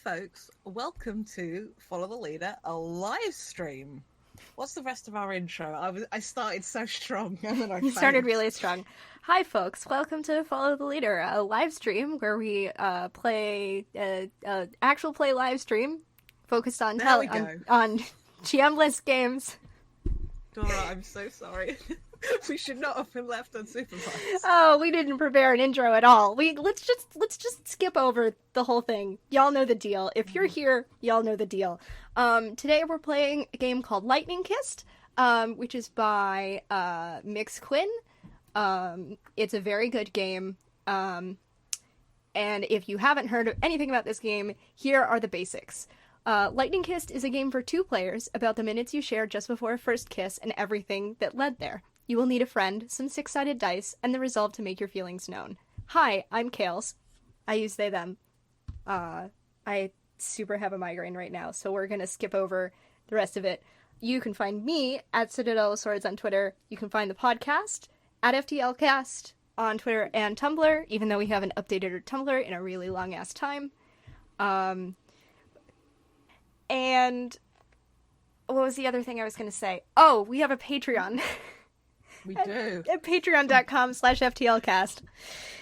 folks, welcome to Follow the Leader, a live stream. What's the rest of our intro? I started so strong and then I You failed. started really strong. Hi, folks. Welcome to Follow the Leader, a live stream where we play actual play live stream focused on on GM-less games. Dora, I'm so sorry. We should not have been left unsupervised. Oh, we didn't prepare an intro at all. Let's just skip over the whole thing. Y'all know the deal. If you're here, y'all know the deal. Today we're playing a game called Lightning Kissed, which is by Mix Quinn. It's a very good game. And if you haven't heard anything about this game, here are the basics. Lightning Kissed is a game for 2 players about the minutes you share just before a first kiss and everything that led there. You will need a friend, some 6-sided dice, and the resolve to make your feelings known. Hi, I'm Kales. I use they, them. I super have a migraine right now, so we're gonna skip over the rest of it. You can find me at Citadel of Swords on Twitter. You can find the podcast at FTLcast on Twitter and Tumblr, even though we haven't updated our Tumblr in a really long-ass time. And what was the other thing I was going to say? Oh, we have a Patreon. We do. At patreon.com/FTLcast.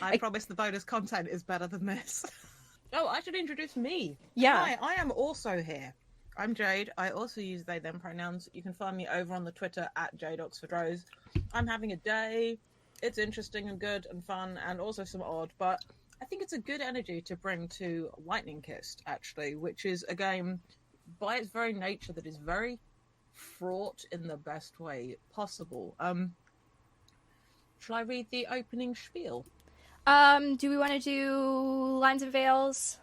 I promise the bonus content is better than this. Oh, I should introduce me. Yeah. Hi, I am also here. I'm Jade. I also use they, them pronouns. You can find me over on the Twitter at JadeOxfordRose. I'm having a day. It's interesting and good and fun and also some odd, but I think it's a good energy to bring to Lightning Kissed, actually, which is a game by its very nature that is very fraught in the best way possible. Shall I read the opening spiel? Do we want to do lines and veils?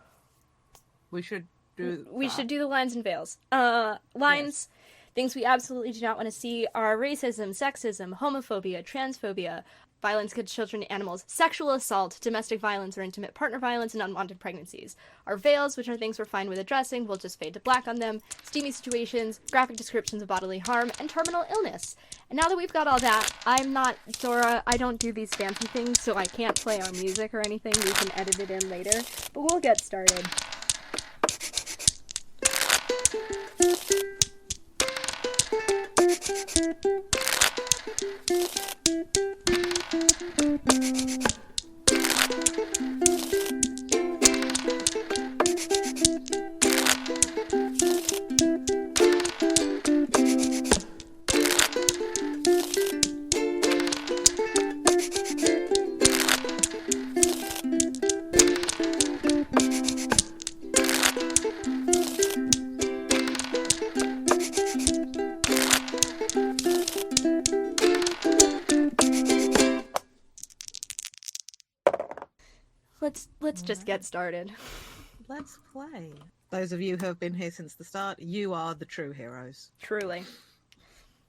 We should do the lines and veils. Lines, yes. Things we absolutely do not want to see are racism, sexism, homophobia, transphobia, violence against children and animals, sexual assault, domestic violence or intimate partner violence, and unwanted pregnancies. Our veils, which are things we're fine with addressing, will just fade to black on them, steamy situations, graphic descriptions of bodily harm, and terminal illness. And now that we've got all that, I'm not Dora, I don't do these fancy things, so I can't play our music or anything. We can edit it in later, but we'll get started. Let's just get started. Let's play. Those of you who have been here since the start, you are the true heroes. Truly.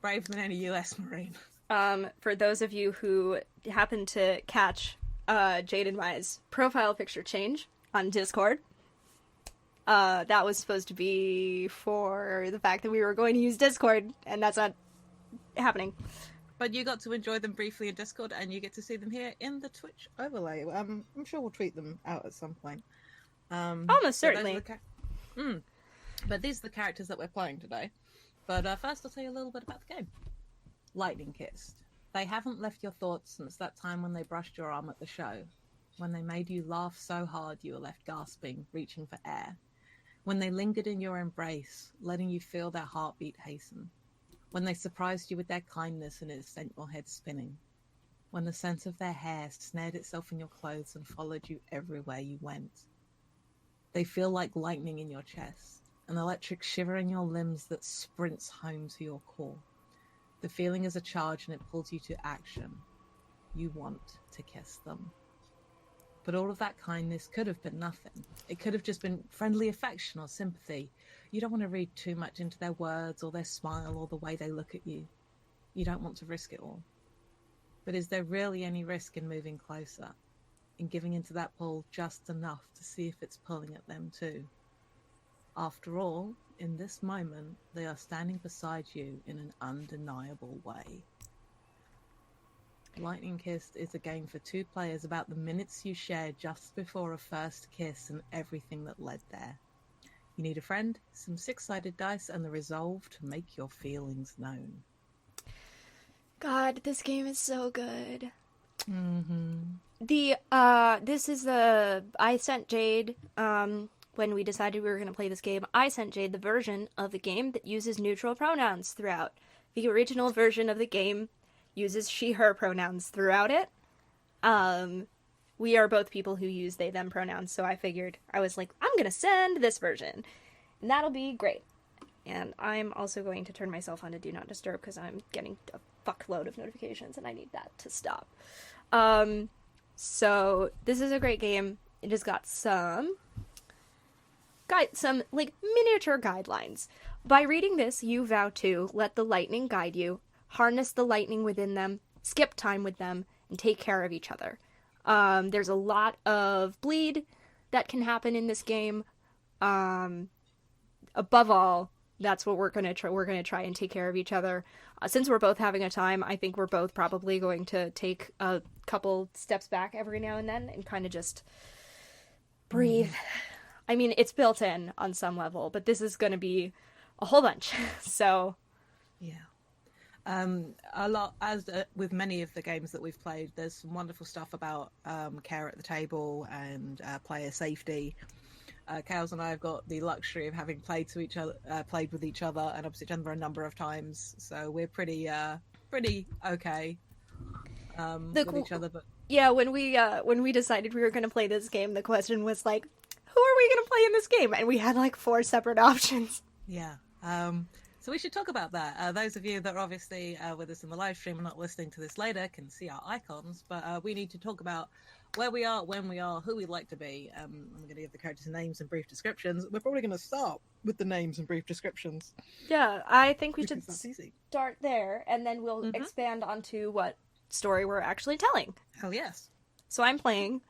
Brave than any US Marine. For those of you who happen to catch Jade and Mai's profile picture change on Discord, that was supposed to be for the fact that we were going to use Discord, and that's not happening. But you got to enjoy them briefly in Discord, and you get to see them here in the Twitch overlay. I'm sure we'll tweet them out at some point. Almost certainly. But these are the characters that we're playing today. But first I'll tell you a little bit about the game. Lightning Kissed. They haven't left your thoughts since that time when they brushed your arm at the show. When they made you laugh so hard you were left gasping, reaching for air. When they lingered in your embrace, letting you feel their heartbeat hasten. When they surprised you with their kindness and it sent your head spinning. When the scent of their hair snared itself in your clothes and followed you everywhere you went. They feel like lightning in your chest, an electric shiver in your limbs that sprints home to your core. The feeling is a charge and it pulls you to action. You want to kiss them. But all of that kindness could have been nothing. It could have just been friendly affection or sympathy. You don't want to read too much into their words or their smile or the way they look at you. You don't want to risk it all. But is there really any risk in moving closer? In giving into that pull just enough to see if it's pulling at them too? After all, in this moment, they are standing beside you in an undeniable way. Lightning Kissed is a game for 2 players about the minutes you share just before a first kiss and everything that led there. You need a friend, some six-sided dice, and the resolve to make your feelings known. God, this game is so good. Mm-hmm. This is I sent Jade, when we decided we were going to play this game, I sent Jade the version of the game that uses neutral pronouns throughout. The original version of the game uses she, her pronouns throughout it. We are both people who use they, them pronouns, so I was like, I'm going to send this version, and that'll be great. And I'm also going to turn myself on to Do Not Disturb because I'm getting a fuckload of notifications and I need that to stop. So this is a great game. It has got some like miniature guidelines. By reading this, you vow to let the lightning guide you, harness the lightning within them, skip time with them, and take care of each other. There's a lot of bleed that can happen in this game. Above all, that's what we're gonna try. We're gonna try and take care of each other. Since we're both having a time, I think we're both probably going to take a couple steps back every now and then and kind of just breathe. I mean, it's built in on some level, but this is going to be a whole bunch. So, yeah. A lot, as with many of the games that we've played, there's some wonderful stuff about care at the table and player safety. Kales and I have got the luxury of having played with each other and opposite each other a number of times, so we're pretty okay with each other. But yeah, when we decided we were going to play this game, the question was like, who are we going to play in this game? And we had like 4 separate options. Yeah. So we should talk about that. Those of you that are obviously with us in the live stream and not listening to this later can see our icons, but we need to talk about where we are, when we are, who we'd like to be. I'm going to give the characters names and brief descriptions. We're probably going to start with the names and brief descriptions. Yeah, I think we should easy. Start there, and then we'll expand onto what story we're actually telling. Hell yes. So I'm playing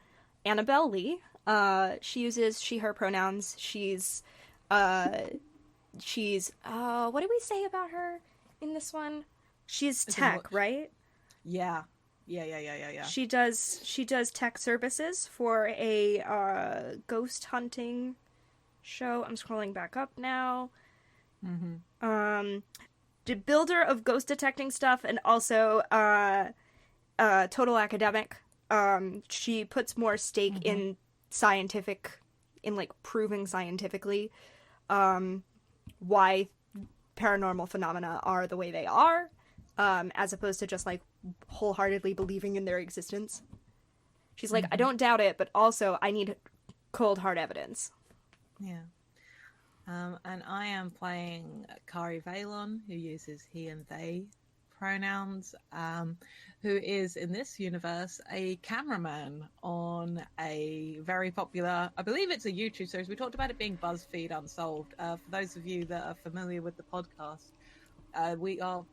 Annabelle Lee. She uses she, her pronouns. She's what did we say about her in this one? She's tech, right? Yeah. She does tech services for a ghost hunting show. I'm scrolling back up now. The builder of ghost detecting stuff and also total academic. She puts more stake in like proving scientifically why paranormal phenomena are the way they are, as opposed to just like wholeheartedly believing in their existence. She's like, I don't doubt it, but also I need cold hard evidence. Yeah. And I am playing Kari Valon, who uses he and they pronouns, who is in this universe a cameraman on a very popular, I believe it's a YouTube series. We talked about it being BuzzFeed Unsolved. For those of you that are familiar with the podcast, we are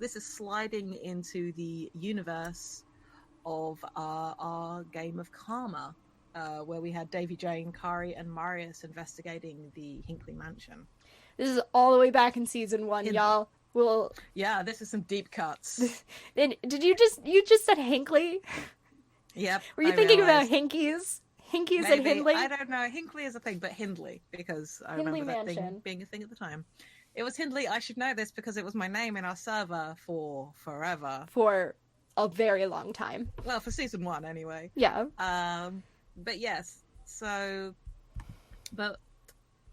this is sliding into the universe of our game of Karma, where we had Davy Jane, Kari, and Marius investigating the Hinkley Mansion. This is all the way back in season 1, y'all. Yeah, this is some deep cuts. Did you just said Hinkley? Yep. Were you thinking about Hinkies? Hinkies Maybe. and Hindley? I don't know. Hinkley is a thing, but Hindley, because I remember that thing being a thing at the time. It was Hindley. I should know this because it was my name in our server for forever. For a very long time. Well, for season 1 anyway. Yeah. But yes. So, but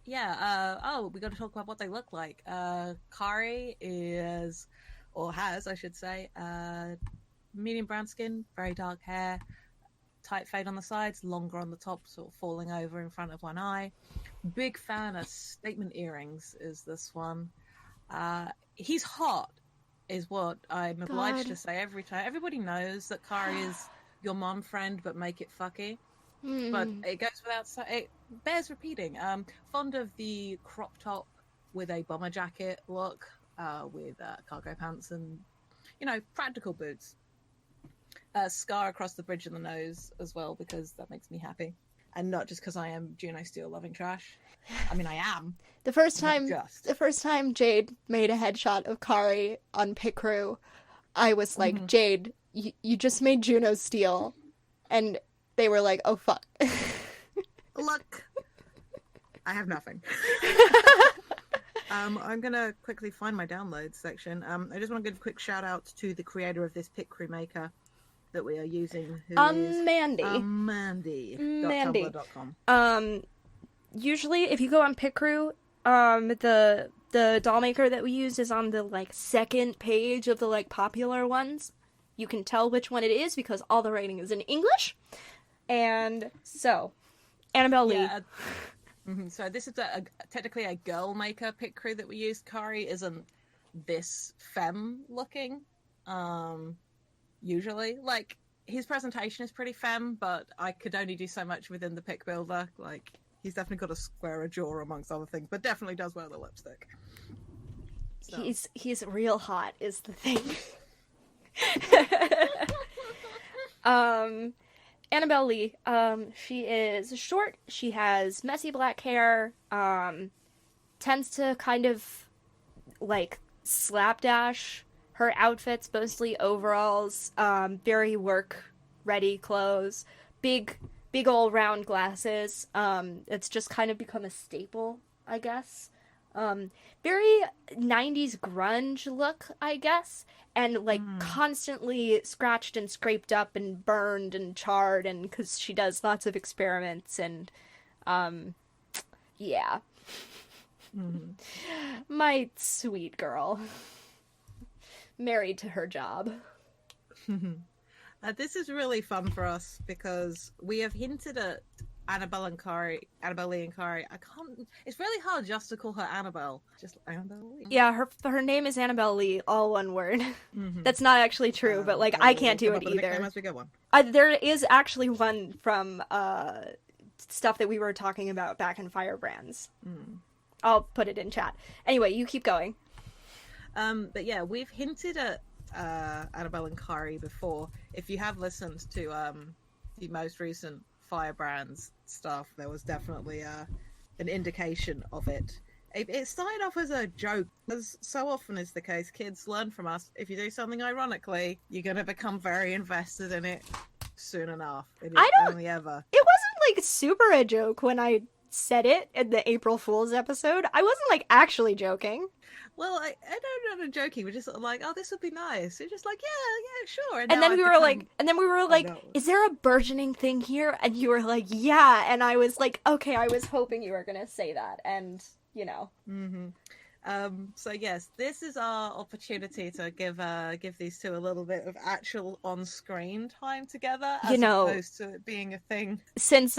yeah. We got to talk about what they look like. Kari is, or has, I should say, medium brown skin, very dark hair, tight fade on the sides, longer on the top, sort of falling over in front of one eye. Big fan of statement earrings is this one. He's hot, is what I'm obliged to say every time. Everybody knows that Kari is your mom friend, but make it fucky. But it goes without it bears repeating. Fond of the crop top with a bomber jacket look, with cargo pants and, practical boots. Scar across the bridge of the nose as well, because that makes me happy. And not just because I am Juno Steele loving trash. I mean, I am. The first time Jade made a headshot of Kari on Pit Crew, I was like, Jade, you just made Juno Steele. And they were like, oh, fuck. Look, I have nothing. I'm going to quickly find my downloads section. I just want to give a quick shout out to the creator of this Pit Crew Maker that we are using, who is Mandy. Mandy.tumblr.com. Usually, if you go on Pit Crew, the doll maker that we use is on the, like, second page of the, like, popular ones. You can tell which one it is because all the writing is in English. And so, Annabelle Lee. So this is technically a girl maker Pit Crew that we use. Kari isn't this femme looking, usually. Like, his presentation is pretty femme, but I could only do so much within the pick builder. Like, he's definitely got a squarer jaw amongst other things, but definitely does wear the lipstick. So. He's real hot is the thing. Annabelle Lee, she is short, she has messy black hair, tends to kind of, like, slapdash her outfits, mostly overalls, very work-ready clothes, big old round glasses. It's just kind of become a staple, I guess. Very 90s grunge look, I guess, and, like, constantly scratched and scraped up and burned and charred, and because she does lots of experiments, and, yeah. My sweet girl. Married to her job. This is really fun for us, because we have hinted at Annabelle Lee and Kari. It's really hard just to call her Annabelle. Just Annabelle Lee. Yeah, her name is Annabelle Lee, all one word. That's not actually true, but, like, I can't do it either. As we get one. There is actually one from stuff that we were talking about back in Firebrands. I'll put it in chat. Anyway, you keep going. But yeah, we've hinted at Annabelle and Kari before. If you have listened to the most recent Firebrands stuff, there was definitely an indication of it. It started off as a joke, as so often is the case. Kids learn from us. If you do something ironically, you're going to become very invested in it soon enough. It is only ever. It wasn't, like, super a joke when I said it in the April Fool's episode. I wasn't, like, actually joking. Well, I don't know, joking. We're just sort of like, oh, this would be nice. You're just like, yeah, sure. And then we were like, is there a burgeoning thing here? And you were like, yeah. And I was like, okay, I was hoping you were gonna say that. And, you know. So yes, this is our opportunity to give these two a little bit of actual on-screen time together, as opposed to it being a thing. Since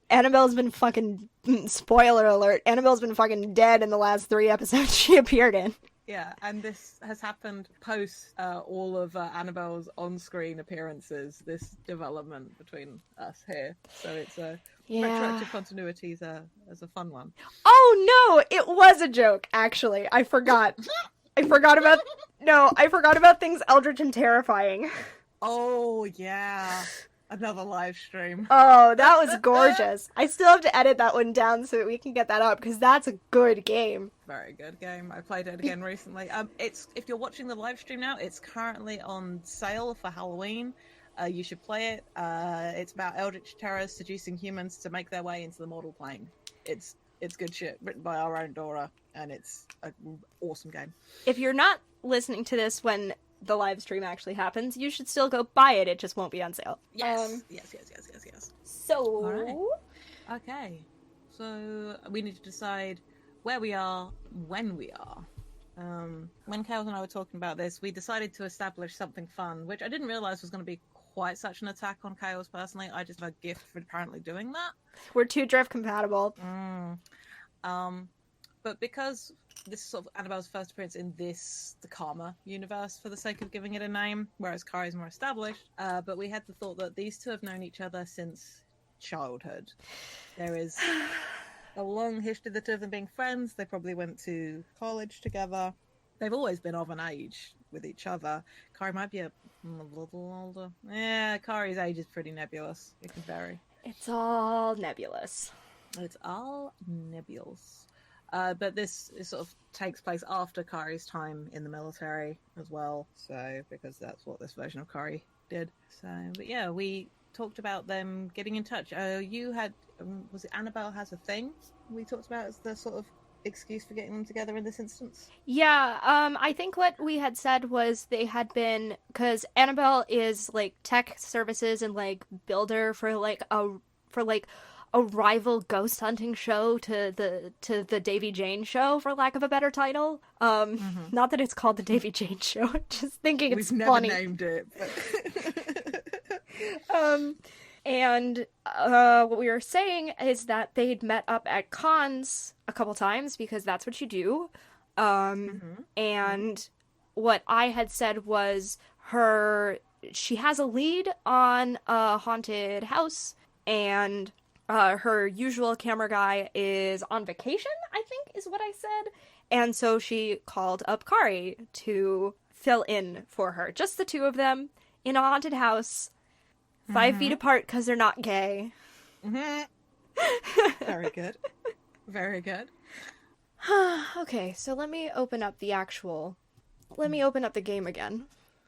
Annabelle's been fucking, spoiler alert, Annabelle's been fucking dead in the last 3 episodes she appeared in. Yeah, and this has happened post all of Annabelle's on-screen appearances, this development between us here. So it's retroactive continuity is a fun one. Oh no, it was a joke, actually. I forgot. I forgot about things eldritch and terrifying. Oh, yeah. Another live stream. Oh, that was gorgeous. I still have to edit that one down so that we can get that up, because that's a good game. Very good game. I played it again recently. If you're watching the live stream now, it's currently on sale for Halloween. You should play it. It's about eldritch terrors seducing humans to make their way into the mortal plane. It's good shit, written by our own Dora, and it's an awesome game. If you're not listening to this when the live stream actually happens, you should still go buy it. It just won't be on sale. Yes. So, right. Okay. So we need to decide where we are, when we are. When Kales and I were talking about this, we decided to establish something fun, which I didn't realize was going to be quite such an attack on Kales personally. I just have a gift for apparently doing that. We're too drift compatible. But because this is sort of Annabelle's first appearance in the Karma universe, for the sake of giving it a name, whereas Kari's more established. But we had the thought that these two have known each other since childhood. There is a long history of the two of them being friends. They probably went to college together. They've always been of an age with each other. Kari might be a little older. Yeah, Kari's age is pretty nebulous. It can vary. It's all nebulous. But this sort of takes place after Kari's time in the military as well. So, because that's what this version of Kari did. So, but yeah, we talked about them getting in touch. You had was it Annabelle has a thing we talked about as the sort of excuse for getting them together in this instance? Yeah, I think what we had said was they had been, because Annabelle is like tech services and like builder for like a rival ghost hunting show to the Davy Jane show, for lack of a better title. Not that it's called the Davy Jane show, just thinking it's We've funny. never named it. But... And what we were saying is that they'd met up at cons a couple times because that's what you do. And what I had said was she has a lead on a haunted house, and her usual camera guy is on vacation, I think is what I said. And so she called up Kari to fill in for her. Just the two of them in a haunted house. 5 feet apart because they're not gay. Very good. Very good. Okay, so let me open up the game again.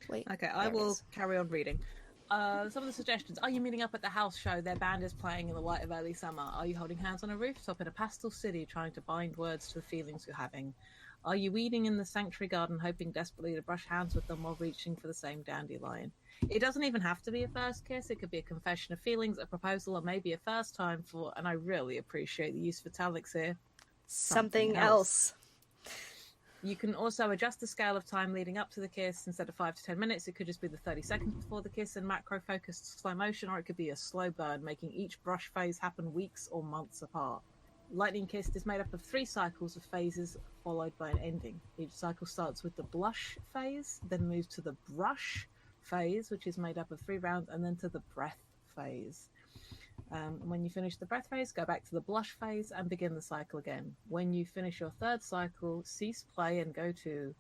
Wait. Okay, I will carry on reading. Some of the suggestions. Are you meeting up at the house show? Their band is playing in the light of early summer. Are you holding hands on a rooftop in a pastel city trying to bind words to the feelings you're having? Are you weeding in the sanctuary garden hoping desperately to brush hands with them while reaching for the same dandelion? It doesn't even have to be a first kiss. It could be a confession of feelings, a proposal, or maybe a first time for, and I really appreciate the use of italics here, something else. You can also adjust the scale of time leading up to the kiss. Instead of 5 to 10 minutes, it could just be the 30 seconds before the kiss in macro-focused slow motion, or it could be a slow burn, making each brush phase happen weeks or months apart. Lightning Kissed is made up of 3 cycles of phases followed by an ending. Each cycle starts with the blush phase, then moves to the brush phase, which is made up of 3 rounds, and then to the breath phase. When you finish the breath phase, go back to the blush phase and begin the cycle again. When you finish your 3rd cycle, cease play and go to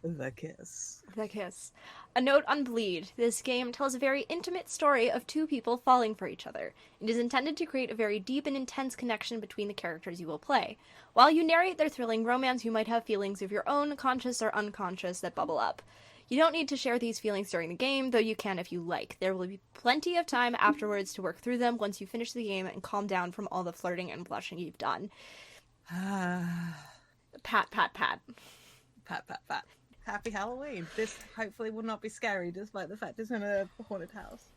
the kiss. The kiss. A note on Bleed. This game tells a very intimate story of 2 people falling for each other. It is intended to create a very deep and intense connection between the characters you will play. While you narrate their thrilling romance, you might have feelings of your own, conscious or unconscious, that bubble up. You don't need to share these feelings during the game, though you can if you like. There will be plenty of time afterwards to work through them once you finish the game and calm down from all the flirting and blushing you've done. Pat, pat, pat. Pat, pat, pat. Happy Halloween. This hopefully will not be scary, despite the fact it's in a haunted house.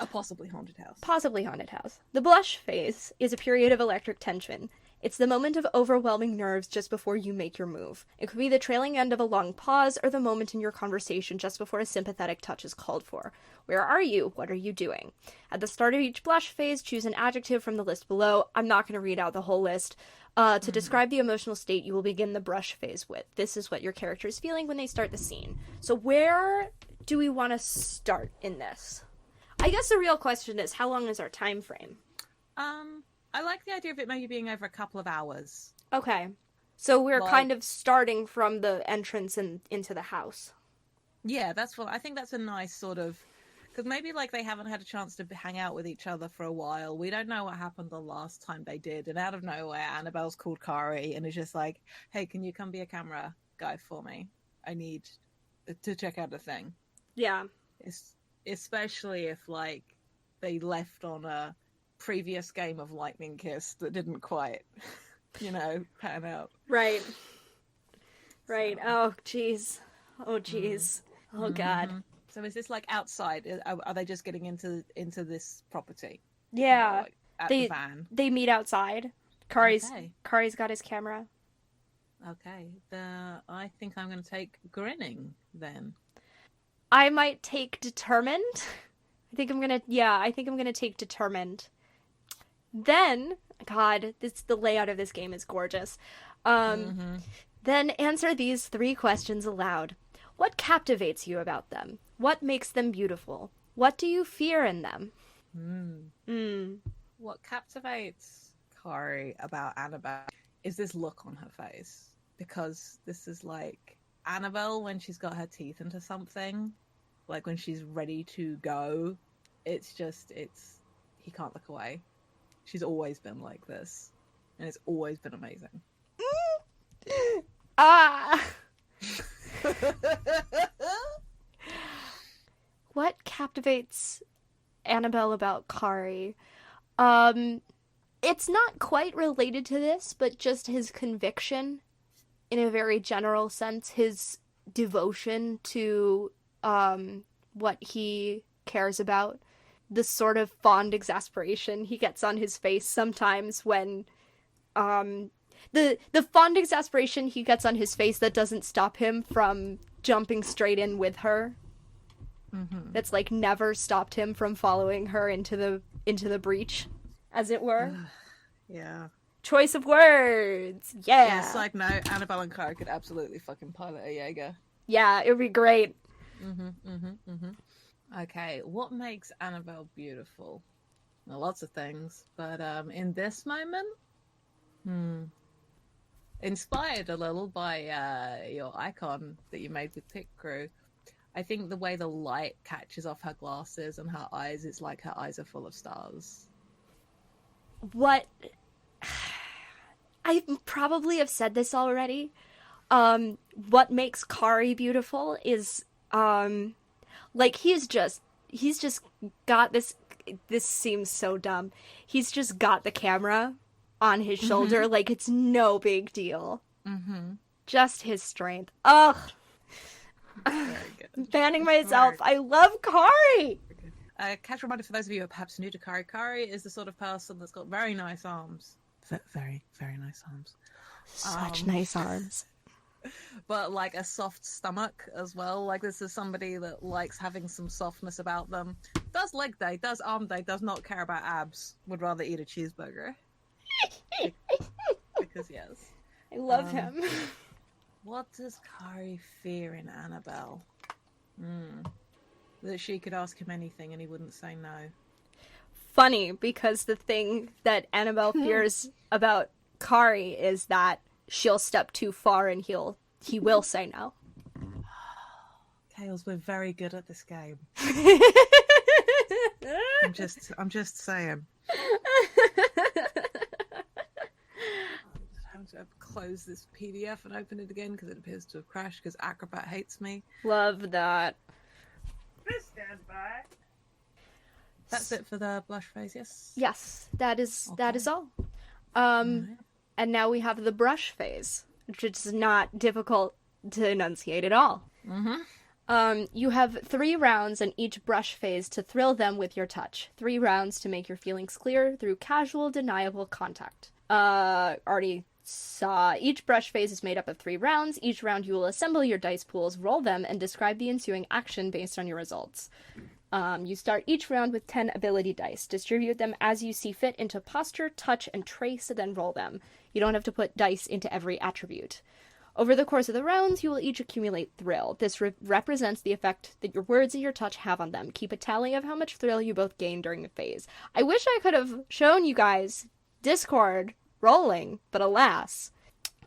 A possibly haunted house. Possibly haunted house. The blush phase is a period of electric tension. It's the moment of overwhelming nerves just before you make your move. It could be the trailing end of a long pause or the moment in your conversation just before a sympathetic touch is called for. Where are you? What are you doing? At the start of each blush phase, choose an adjective from the list below. I'm not going to read out the whole list. To describe the emotional state you will begin the brush phase with. This is what your character is feeling when they start the scene. So where do we want to start in this? I guess the real question is, how long is our time frame? I like the idea of it maybe being over a couple of hours. Okay. So we're kind of starting from the entrance and into the house. Yeah, that's what I think. That's a nice sort of, because maybe like they haven't had a chance to hang out with each other for a while. We don't know what happened the last time they did, and out of nowhere, Annabelle's called Kari and is just like, "Hey, can you come be a camera guy for me? I need to check out the thing." Yeah. Especially if like they left on a previous game of Lightning Kiss that didn't quite, pan out. Right. Right. So. Oh, jeez. Oh, jeez. Oh, God. Mm-hmm. So is this like outside? Are they just getting into this property? Yeah. Like at the van? They meet outside. Kari's got his camera. Okay. I think I'm going to take grinning then. I might take determined. I think I'm going to take determined. Then, God, the layout of this game is gorgeous. Then answer these 3 questions aloud. What captivates you about them? What makes them beautiful? What do you fear in them? What captivates Kari about Annabelle is this look on her face. Because this is like Annabelle when she's got her teeth into something. Like when she's ready to go. He can't look away. She's always been like this. And it's always been amazing. What captivates Annabelle about Kari? It's not quite related to this, but just his conviction in a very general sense, his devotion to what he cares about, the sort of fond exasperation he gets on his face sometimes when the fond exasperation he gets on his face that doesn't stop him from jumping straight in with her. Mm-hmm. That's like never stopped him from following her into the breach, as it were. Yeah. Choice of words. Yeah. Yeah, side note, Annabelle and Cara could absolutely fucking pilot a Jaeger. Yeah, it would be great. Okay, what makes Annabelle beautiful? Well, lots of things, but in this moment, inspired a little by your icon that you made with Pit Crew, I think the way the light catches off her glasses and her eyes, it's like her eyes are full of stars. What I probably have said this already. What makes Kari beautiful is like he's just got this seems so dumb. He's just got the camera on his shoulder like it's no big deal. Just his strength. Ugh. Banning myself. I love Kari. Catch reminder for those of you who are perhaps new to Kari. Kari is the sort of person that's got very nice arms. Very, very nice arms. Such nice arms. But like a soft stomach as well. Like this is somebody that likes having some softness about them. Does leg day, does arm day, does not care about abs. Would rather eat a cheeseburger. Because yes. I love him. What does Kari fear in Annabelle? That she could ask him anything and he wouldn't say no. Funny, because the thing that Annabelle fears about Kari is that she'll step too far and he will say no. Kales, we're very good at this game. I'm just saying. I'm to close this PDF and open it again because it appears to have crashed because Acrobat hates me. Love that. Stand by. That's it for the blush phase, yes? Yes, that is all. And now we have the brush phase, which is not difficult to enunciate at all. You have 3 rounds in each brush phase to thrill them with your touch. 3 rounds to make your feelings clear through casual, deniable contact. Already saw each brush phase is made up of 3 rounds. Each round you will assemble your dice pools, roll them, and describe the ensuing action based on your results. You start each round with 10 ability dice. Distribute them as you see fit into posture, touch, and trace, and then roll them. You don't have to put dice into every attribute. Over the course of the rounds, you will each accumulate thrill. This represents the effect that your words and your touch have on them. Keep a tally of how much thrill you both gain during the phase. I wish I could have shown you guys Discord rolling, but alas.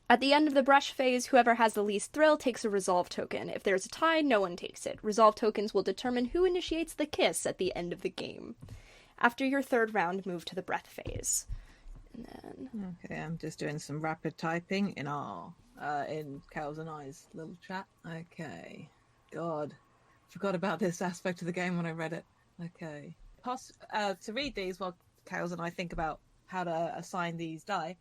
At the end of the brush phase, whoever has the least thrill takes a resolve token. If there's a tie, no one takes it. Resolve tokens will determine who initiates the kiss at the end of the game. After your 3rd round, move to the breath phase. And then... Okay, I'm just doing some rapid typing in Kales and I's little chat. Okay. God. Forgot about this aspect of the game when I read it. Okay. To read these while Kales and I think about how to assign these die.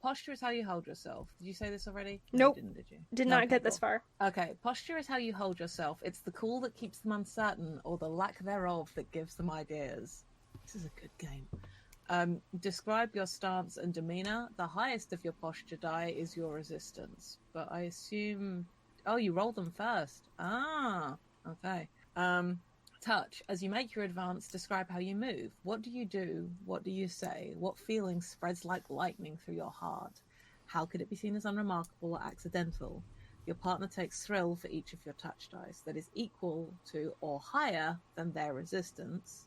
Posture is how you hold yourself. Did you say this already? Nope. No, you did you? Did not get this far. Okay. Posture is how you hold yourself. It's the cool that keeps them uncertain, or the lack thereof that gives them ideas. This is a good game. Describe your stance and demeanor. The highest of your posture die is your resistance. But I assume... Oh, you roll them first. Ah, okay. Touch. As you make your advance, describe how you move. What do you do? What do you say? What feeling spreads like lightning through your heart? How could it be seen as unremarkable or accidental? Your partner takes thrill for each of your touch dice that is equal to or higher than their resistance.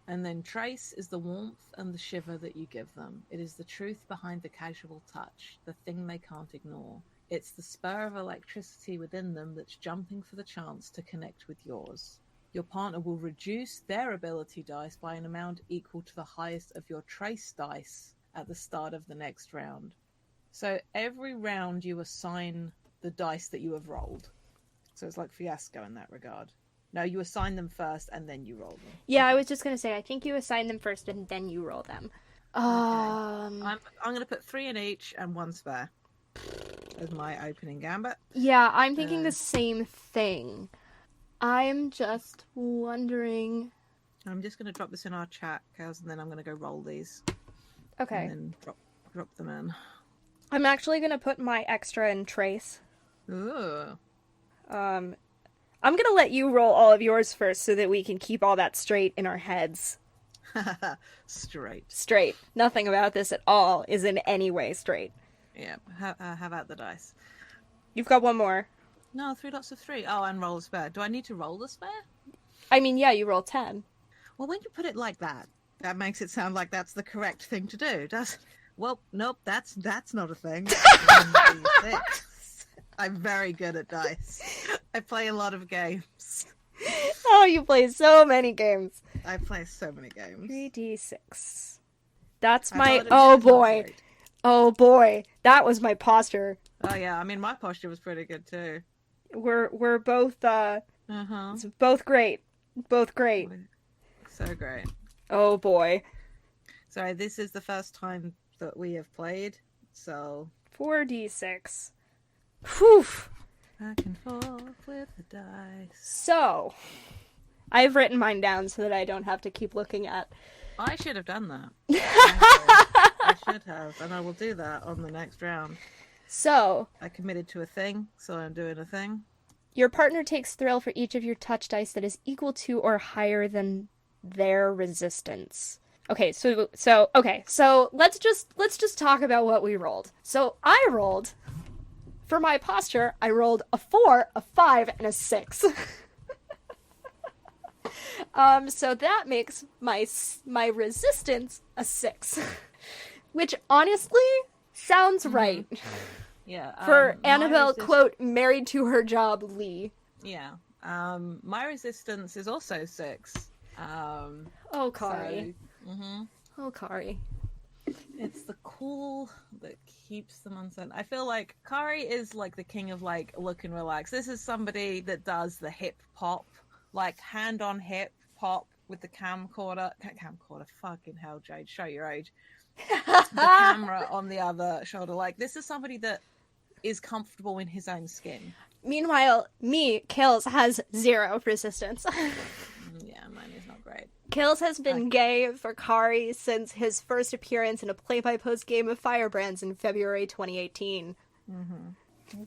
And then trace is the warmth and the shiver that you give them. It is the truth behind the casual touch, the thing they can't ignore. It's the spur of electricity within them that's jumping for the chance to connect with yours. Your partner will reduce their ability dice by an amount equal to the highest of your trace dice at the start of the next round. So every round you assign the dice that you have rolled. So it's like Fiasco in that regard. No, you assign them first and then you roll them. Yeah, I was just gonna say, I think you assign them first and then you roll them. I'm gonna put 3 in each and 1 spare as my opening gambit. Yeah, I'm thinking the same thing. I'm just wondering. I'm just gonna drop this in our chat, Kales, and then I'm gonna go roll these. Okay. And then drop them in. I'm actually gonna put my extra in Trace. Ooh. I'm gonna let you roll all of yours first so that we can keep all that straight in our heads. Straight. Nothing about this at all is in any way straight. Yeah. How about the dice? You've got one more. No, 3 lots of 3. Oh, and roll a spare. Do I need to roll the spare? I mean, yeah, you roll 10. Well, when you put it like that, that makes it sound like that's the correct thing to do. Well, nope, that's not a thing. 1d6. I'm very good at dice. I play a lot of games. Oh, you play so many games. I play so many games. 3d6. That's my... Oh, boy. Oh, boy. That was my posture. Oh, yeah. I mean, my posture was pretty good, too. We're both, It's both great. Both great. So great. Oh, boy. Sorry, this is the first time that we have played, so... 4d6. Whew. Back and forth with the dice. So, I've written mine down so that I don't have to keep looking at. I should have done that. I should have, and I will do that on the next round. So, I committed to a thing, so I'm doing a thing. Your partner takes thrill for each of your touch dice that is equal to or higher than their resistance. Okay, so let's just talk about what we rolled. So I rolled, for my posture, I rolled a 4, a 5, and a 6. So that makes my resistance a 6, which honestly sounds right. Yeah. For Annabelle, quote, married to her job, Lee. Yeah. My resistance is also 6. Oh, Kari. So, Oh, Kari. It's the cool that keeps them uncertain. I feel like Kari is like the king of like look and relax. This is somebody that does the hip pop, like hand on hip pop with the camcorder. Fucking hell, Jade, show your age. The camera on the other shoulder. Like, this is somebody that is comfortable in his own skin. Meanwhile, Kales has 0 resistance. Yeah, mine is not great. Kales has been gay for Kari since his first appearance in a play-by-post game of Firebrands in February 2018.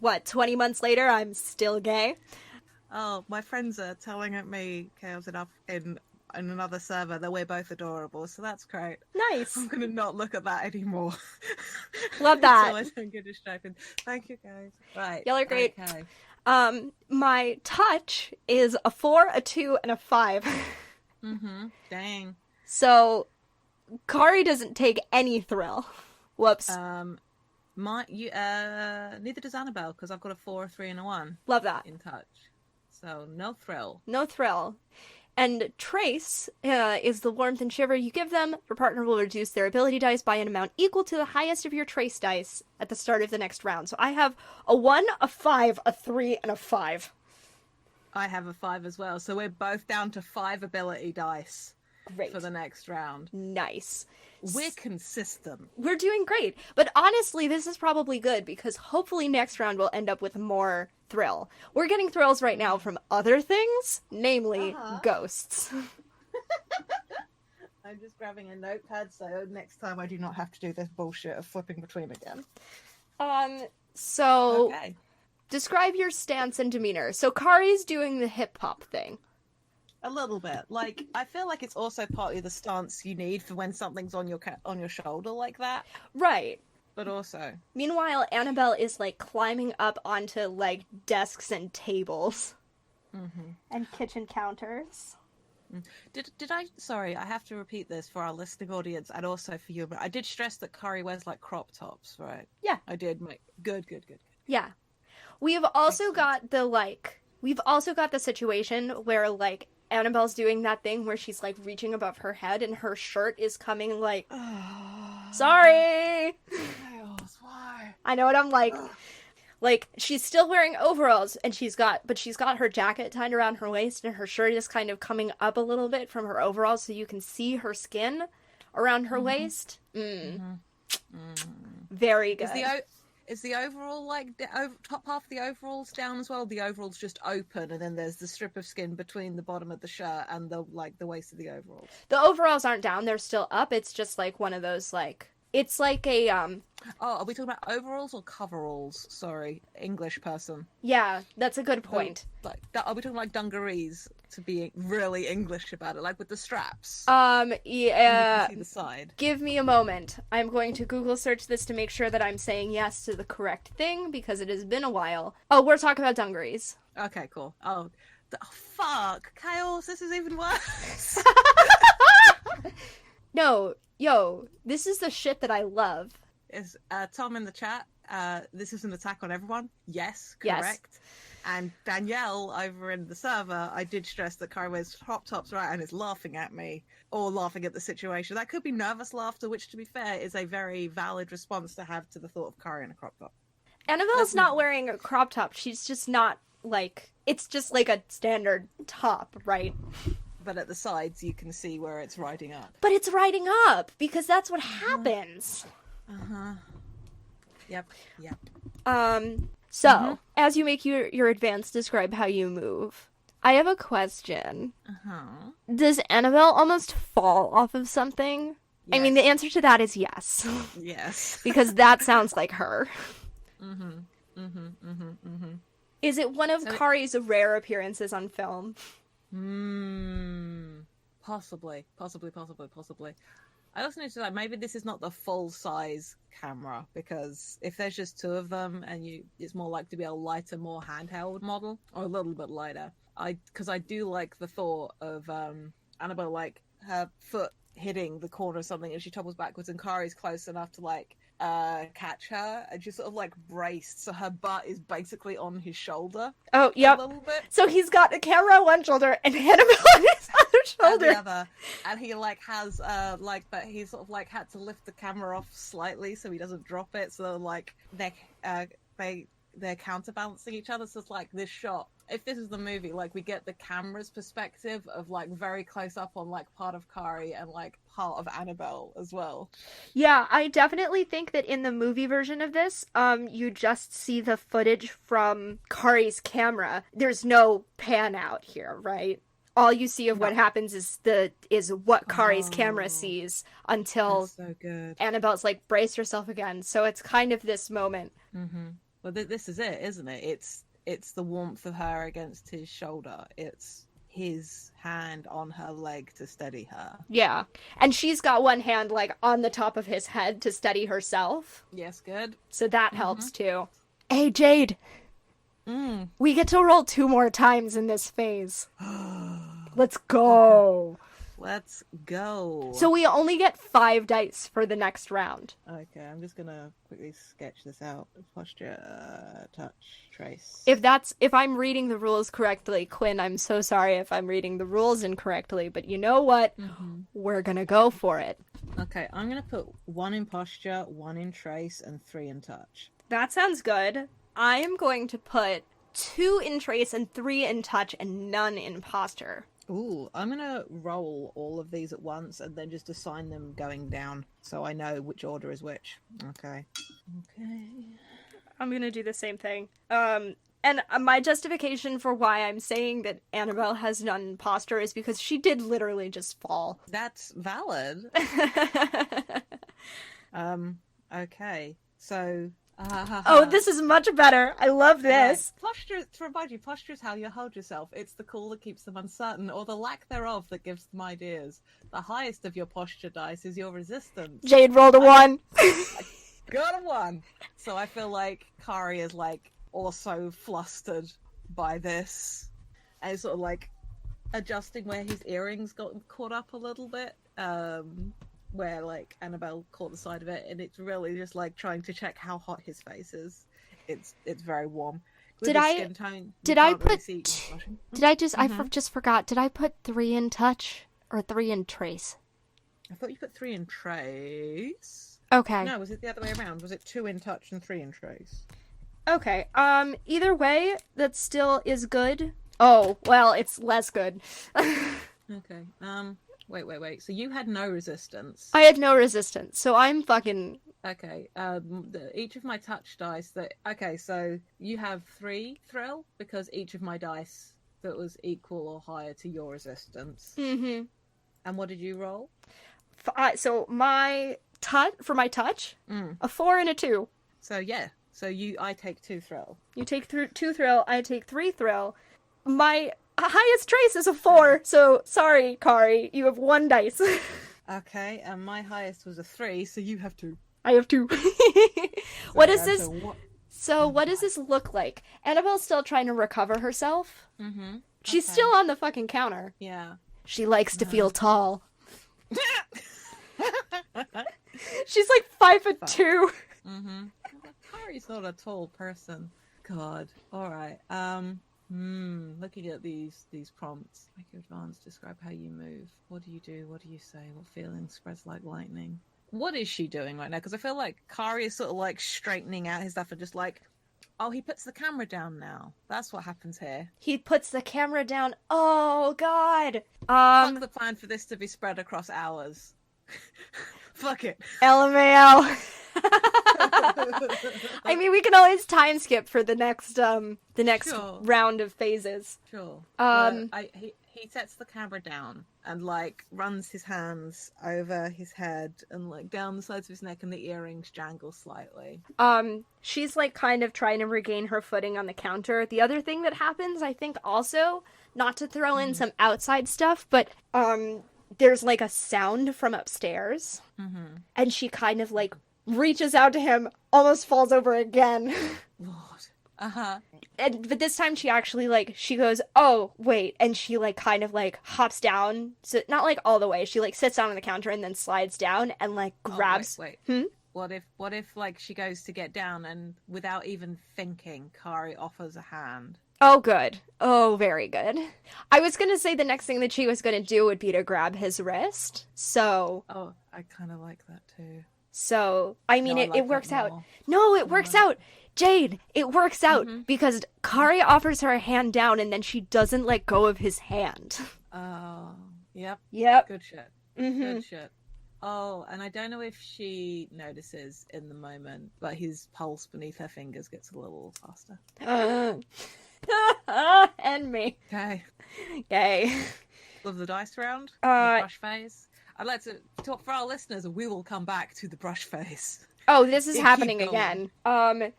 What, 20 months later, I'm still gay? Oh, my friends are telling me, Chaos enough, in another server that we're both adorable, so that's great. Nice. I'm gonna not look at that anymore. Love that. So I don't get distracted. Thank you, guys. Right. Y'all are great. Okay. My touch is a 4, a 2, and a 5. Dang. So, Kari doesn't take any thrill. Whoops. Neither does Annabelle, because I've got a 4, a 3, and a 1. Love that. In touch. So, no thrill. No thrill. And Trace is the warmth and shiver you give them. Your partner will reduce their ability dice by an amount equal to the highest of your Trace dice at the start of the next round. So I have a 1, a 5, a 3, and a 5. I have a 5 as well. So we're both down to 5 ability dice. Great. For the next round. Nice. We're consistent. We're doing great. But honestly, this is probably good because hopefully next round we'll end up with more thrill. We're getting thrills right now from other things, namely ghosts. I'm just grabbing a notepad so next time I do not have to do this bullshit of flipping between again. So okay. Describe your stance and demeanor. So Kari's doing the hip hop thing. A little bit. Like, I feel like it's also partly the stance you need for when something's on your shoulder like that. Right. But also. Meanwhile, Annabelle is, like, climbing up onto, like, desks and tables. And kitchen counters. Did I... Sorry, I have to repeat this for our listening audience and also for you, but I did stress that Kari wears, like, crop tops, right? Yeah. I did. Good. Yeah. We've also got the situation where, like, Annabelle's doing that thing where she's, like, reaching above her head and her shirt is coming, like, sorry! Why? I know what I'm like. Like, she's still wearing overalls, and she's got her jacket tied around her waist, and her shirt is kind of coming up a little bit from her overalls, so you can see her skin around her waist. Very good. Is the overall, like, top half of the overalls down as well? The overalls just open, and then there's the strip of skin between the bottom of the shirt and the waist of the overalls. The overalls aren't down, they're still up. It's just, like, one of those, like... It's like a, Oh, are we talking about overalls or coveralls? Sorry, English person. Yeah, that's a good point. Like, are we talking like dungarees, to be really English about it, like with the straps? Yeah. You can see the side. Give me a moment. I'm going to Google search this to make sure that I'm saying yes to the correct thing, because it has been a while. Oh, we're talking about dungarees. Okay, cool. Oh, fuck. Chaos, this is even worse. No, yo, this is the shit that I love. Is Tom in the chat? This is an attack on everyone? Yes, correct. Yes. And Danielle over in the server, I did stress that Kari wears crop tops, right, and is laughing at me or laughing at the situation. That could be nervous laughter, which, to be fair, is a very valid response to have to the thought of Kari in a crop top. Annabelle's not wearing a crop top. She's just not, like... It's just like a standard top, right? But at the sides, you can see where it's riding up. But it's riding up, because that's what happens. Uh-huh. Yep. So, as you make your advance, describe how you move. I have a question. Uh-huh. Does Annabelle almost fall off of something? Yes. I mean, the answer to that is yes. Yes. Because that sounds like her. Mm-hmm. Is it one of Kari's rare appearances on film? Possibly. I also need to like maybe this is not the full size camera, because if there's just two of them and it's more likely to be a lighter, more handheld model, or a little bit lighter. Because I do like the thought of Annabelle, like her foot hitting the corner of something and she topples backwards and Kari's close enough to like catch her, and she's sort of like braced, so her butt is basically on his shoulder. Oh, yep. A little bit. So he's got the camera on one shoulder and Annabelle on his other shoulder. And the other. And he like has but he sort of like had to lift the camera off slightly so he doesn't drop it. So like they're counterbalancing each other. So it's like this shot. If this is the movie, like we get the camera's perspective of like very close up on like part of Kari and like part of Annabelle as well. Yeah, I definitely think that in the movie version of this, you just see the footage from Kari's camera. There's no pan out here, right? All you see of what happens is what Kari's camera sees until so good. Annabelle's like brace yourself again. So it's kind of this moment. Mm-hmm. Well, this is it, isn't it? It's the warmth of her against his shoulder. It's his hand on her leg to steady her. Yeah. And she's got one hand, like, on the top of his head to steady herself. Yes, good. So that helps, too. Hey, Jade. We get to roll 2 more times in this phase. Let's go. Okay. Let's go. So we only get 5 dice for the next round. Okay, I'm just gonna quickly sketch this out. Posture, touch, trace. If I'm reading the rules correctly, Quinn, I'm so sorry if I'm reading the rules incorrectly, but you know what? We're gonna go for it. Okay, I'm gonna put 1 in posture, 1 in trace, and 3 in touch. That sounds good. I am going to put 2 in trace and 3 in touch and none in posture. Ooh, I'm gonna roll all of these at once and then just assign them going down so I know which order is which. Okay. I'm gonna do the same thing. And my justification for why I'm saying that Annabelle has none in posture is because she did literally just fall. That's valid. Okay. So... Oh, this is much better. I love this. Yeah. Posture, to remind you, posture is how you hold yourself. It's the call that keeps them uncertain, or the lack thereof that gives them ideas. The highest of your posture dice is your resistance. Jade rolled a 1. Got a 1. So I feel like Kari is like also flustered by this, and sort of like adjusting where his earrings got caught up a little bit. Where like Annabelle caught the side of it, and it's really just like trying to check how hot his face is. It's very warm. With I just forgot. Did I put 3 in touch or 3 in trace? I thought you put 3 in trace. Okay. No, was it the other way around? Was it 2 in touch and 3 in trace? Okay. Either way, that still is good. Oh, well, it's less good. Okay. Wait. So you had no resistance. I had no resistance, so I'm fucking... Okay. Each of my touch dice okay, so you have 3 thrill because each of my dice that was equal or higher to your resistance. Mm-hmm. And what did you roll? So my for my touch, a 4 and a 2. So yeah. So I take 2 thrill. You take 2 thrill, I take 3 thrill. My highest trace is a 4, so sorry, Kari, you have 1 dice. Okay, and my highest was a 3, so you have 2. I have 2. What is this? So what does this look like? Annabelle's still trying to recover herself. Mm-hmm. She's still on the fucking counter. Yeah. She likes to feel tall. She's like 5'2". Mm-hmm. Kari's not a tall person. God. All right. Looking at these prompts. Make your advance. Describe how you move. What do you do? What do you say? What feeling spreads like lightning? What is she doing right now? Because I feel like Kari is sort of like straightening out his stuff and just like, oh, he puts the camera down now. That's what happens here. He puts the camera down. Oh God. Fuck the plan for this to be spread across hours. Fuck it. LMAO. I mean, we can always time skip for the next Sure. round of phases. Sure. He sets the camera down and like runs his hands over his head and like down the sides of his neck, and the earrings jangle slightly. She's like kind of trying to regain her footing on the counter. The other thing that happens, I think also, not to throw in some outside stuff, but there's like a sound from upstairs, and she kind of like reaches out to him, almost falls over again. Lord. But this time she actually like, she goes, oh wait, and she like kind of like hops down, so not like all the way, she like sits down on the counter and then slides down and like grabs. Wait. What if like she goes to get down and without even thinking, Kari offers a hand? Oh, good. Oh, very good. I was gonna say the next thing that she was gonna do would be to grab his wrist, so... Oh, I kind of like that too. So, I mean, No, it works out. more. No, it works out! Jade, it works out because Kari offers her a hand down and then she doesn't let go of his hand. Oh, yep. Yep. Good shit. Good shit. Oh, and I don't know if she notices in the moment, but his pulse beneath her fingers gets a little faster. And me. Okay. Yay. Love the dice round. The brush phase. I'd like to talk for our listeners. We will come back to the brush phase. Oh, this is Keep happening going. again.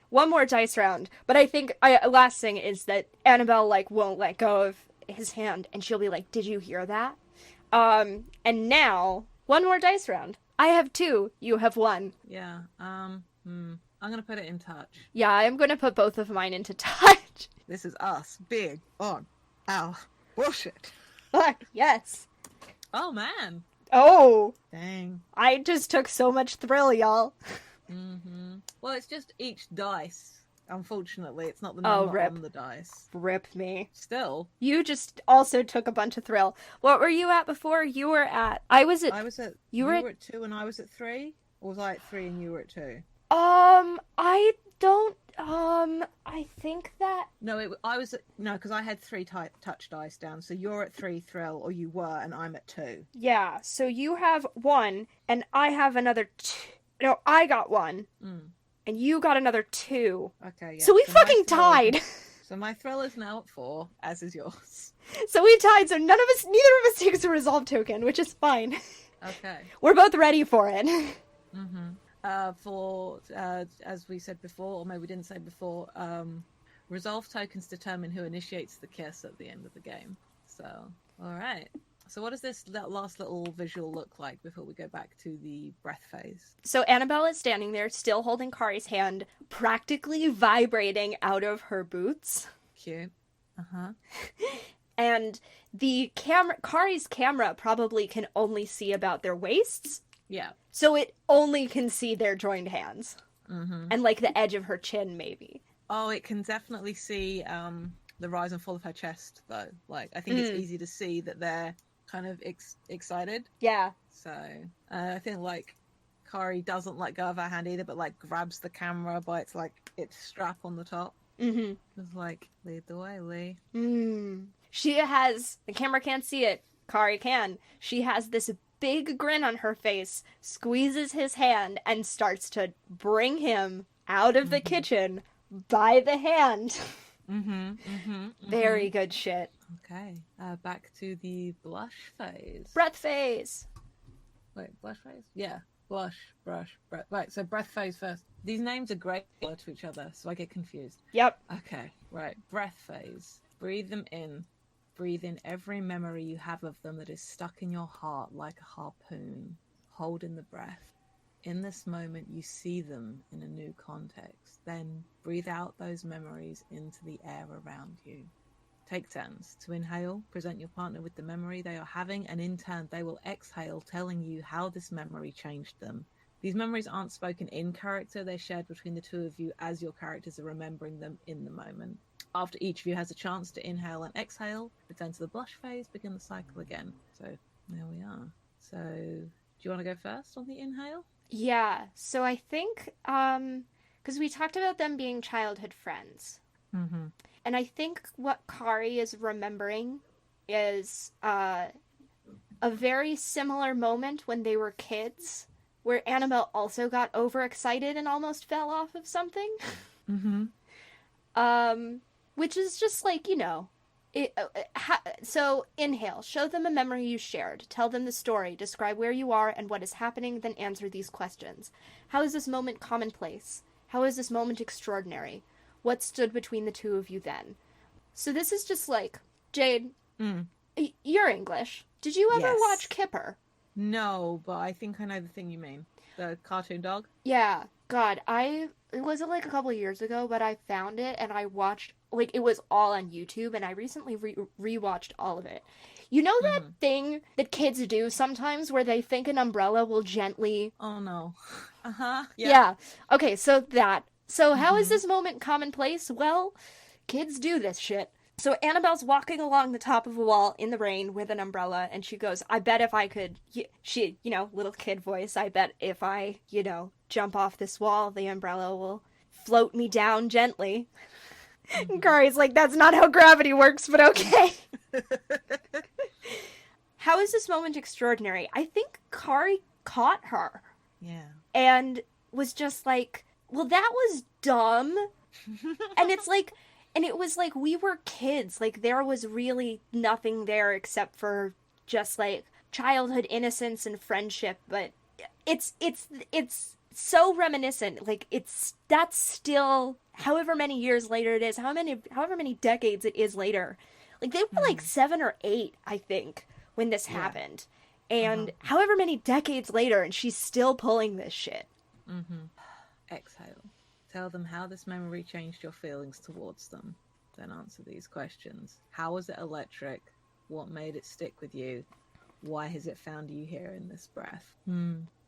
One more dice round. But I think, last thing is that Annabelle, like, won't let go of his hand, and she'll be like, did you hear that? And now, one more dice round. I have 2, you have 1. Yeah, I'm gonna put it in touch. Yeah, I'm gonna put both of mine into touch. This is us, big on our bullshit. Fuck, yes. Oh, man. Oh, Dang. I just took so much thrill, y'all. Well, it's just each dice. Unfortunately, it's not the number rip. on the dice. Rip me. Still, You just also took a bunch of thrill. What were you at before? You were at... I was at. You You were were at 2 and I was at 3? Or was I at 3 and you were at 2? I don't... I think that... No, I was at... No, because I had 3 touch dice down. So you're at 3 thrill, or you were, and I'm at 2. Yeah, so you have 1, and I have another 2. No, I got 1. And you got another 2. Okay, yeah. So we my fucking thrill- tied. So my thrill is now at 4, as is yours. So we tied, so neither of us takes a resolve token, which is fine. Okay. We're both ready for it. As we said before, or maybe we didn't say before, resolve tokens determine who initiates the kiss at the end of the game. So, all right. So what does that last little visual look like before we go back to the breath phase? So Annabelle is standing there, still holding Kari's hand, practically vibrating out of her boots. Cute. And the Kari's camera probably can only see about their waists. Yeah. So it only can see their joined hands. And like the edge of her chin, maybe. Oh, it can definitely see the rise and fall of her chest, though. Like, I think it's easy to see that they're kind of excited. Yeah. So I think like Kari doesn't let go of her hand either, but like grabs the camera by its strap on the top. Mm-hmm. It's like, lead the way, Lee. She has, the camera can't see it, Kari can. She has this big grin on her face, squeezes his hand, and starts to bring him out of the kitchen by the hand. Very good shit. Okay, back to the blush phase. Breath phase. Wait, blush phase? Yeah. Blush, brush, breath. Right, so breath phase first. These names are great to each other, so I get confused. Yep. Okay, right. Breath phase. Breathe them in. Breathe in every memory you have of them that is stuck in your heart like a harpoon. Hold in the breath. In this moment, you see them in a new context. Then breathe out those memories into the air around you. Take turns. To inhale, present your partner with the memory they are having, and in turn, they will exhale, telling you how this memory changed them. These memories aren't spoken in character, they're shared between the two of you as your characters are remembering them in the moment. After each of you has a chance to inhale and exhale, return to the blush phase, begin the cycle again. So, there we are. So, do you want to go first on the inhale? Yeah, so I think, because we talked about them being childhood friends. Mm-hmm. And I think what Kari is remembering is a very similar moment when they were kids, where Annabelle also got overexcited and almost fell off of something. Which is just like, so inhale, show them a memory you shared, tell them the story, describe where you are and what is happening, then answer these questions. How is this moment commonplace? How is this moment extraordinary? What stood between the two of you then? So this is just like, Jade, you're English. Did you ever watch Kipper? No, but I think I know the thing you mean. The cartoon dog? Yeah. God, it wasn't like a couple of years ago, but I found it and I watched, like, it was all on YouTube, and I recently rewatched all of it. You know that thing that kids do sometimes where they think an umbrella will gently... Oh, no. Yeah. Okay, so that. So how is this moment commonplace? Well, kids do this shit. So Annabelle's walking along the top of a wall in the rain with an umbrella, and she goes, I bet if I could, little kid voice, I bet if I, jump off this wall, the umbrella will float me down gently. And Kari's like, that's not how gravity works, but okay. How is this moment extraordinary? I think Kari caught her. Yeah. And was just like, well, that was dumb. And it's like, and it was like, we were kids. Like, there was really nothing there except for just, like, childhood innocence and friendship. But it's so reminiscent. Like, that's still, however many years later it is, however many decades it is later. Like, they were, like, 7 or 8, I think, when this happened. And however many decades later, and she's still pulling this shit. Exhale. Tell them how this memory changed your feelings towards them. Then answer these questions. How was it electric? What made it stick with you? Why has it found you here in this breath?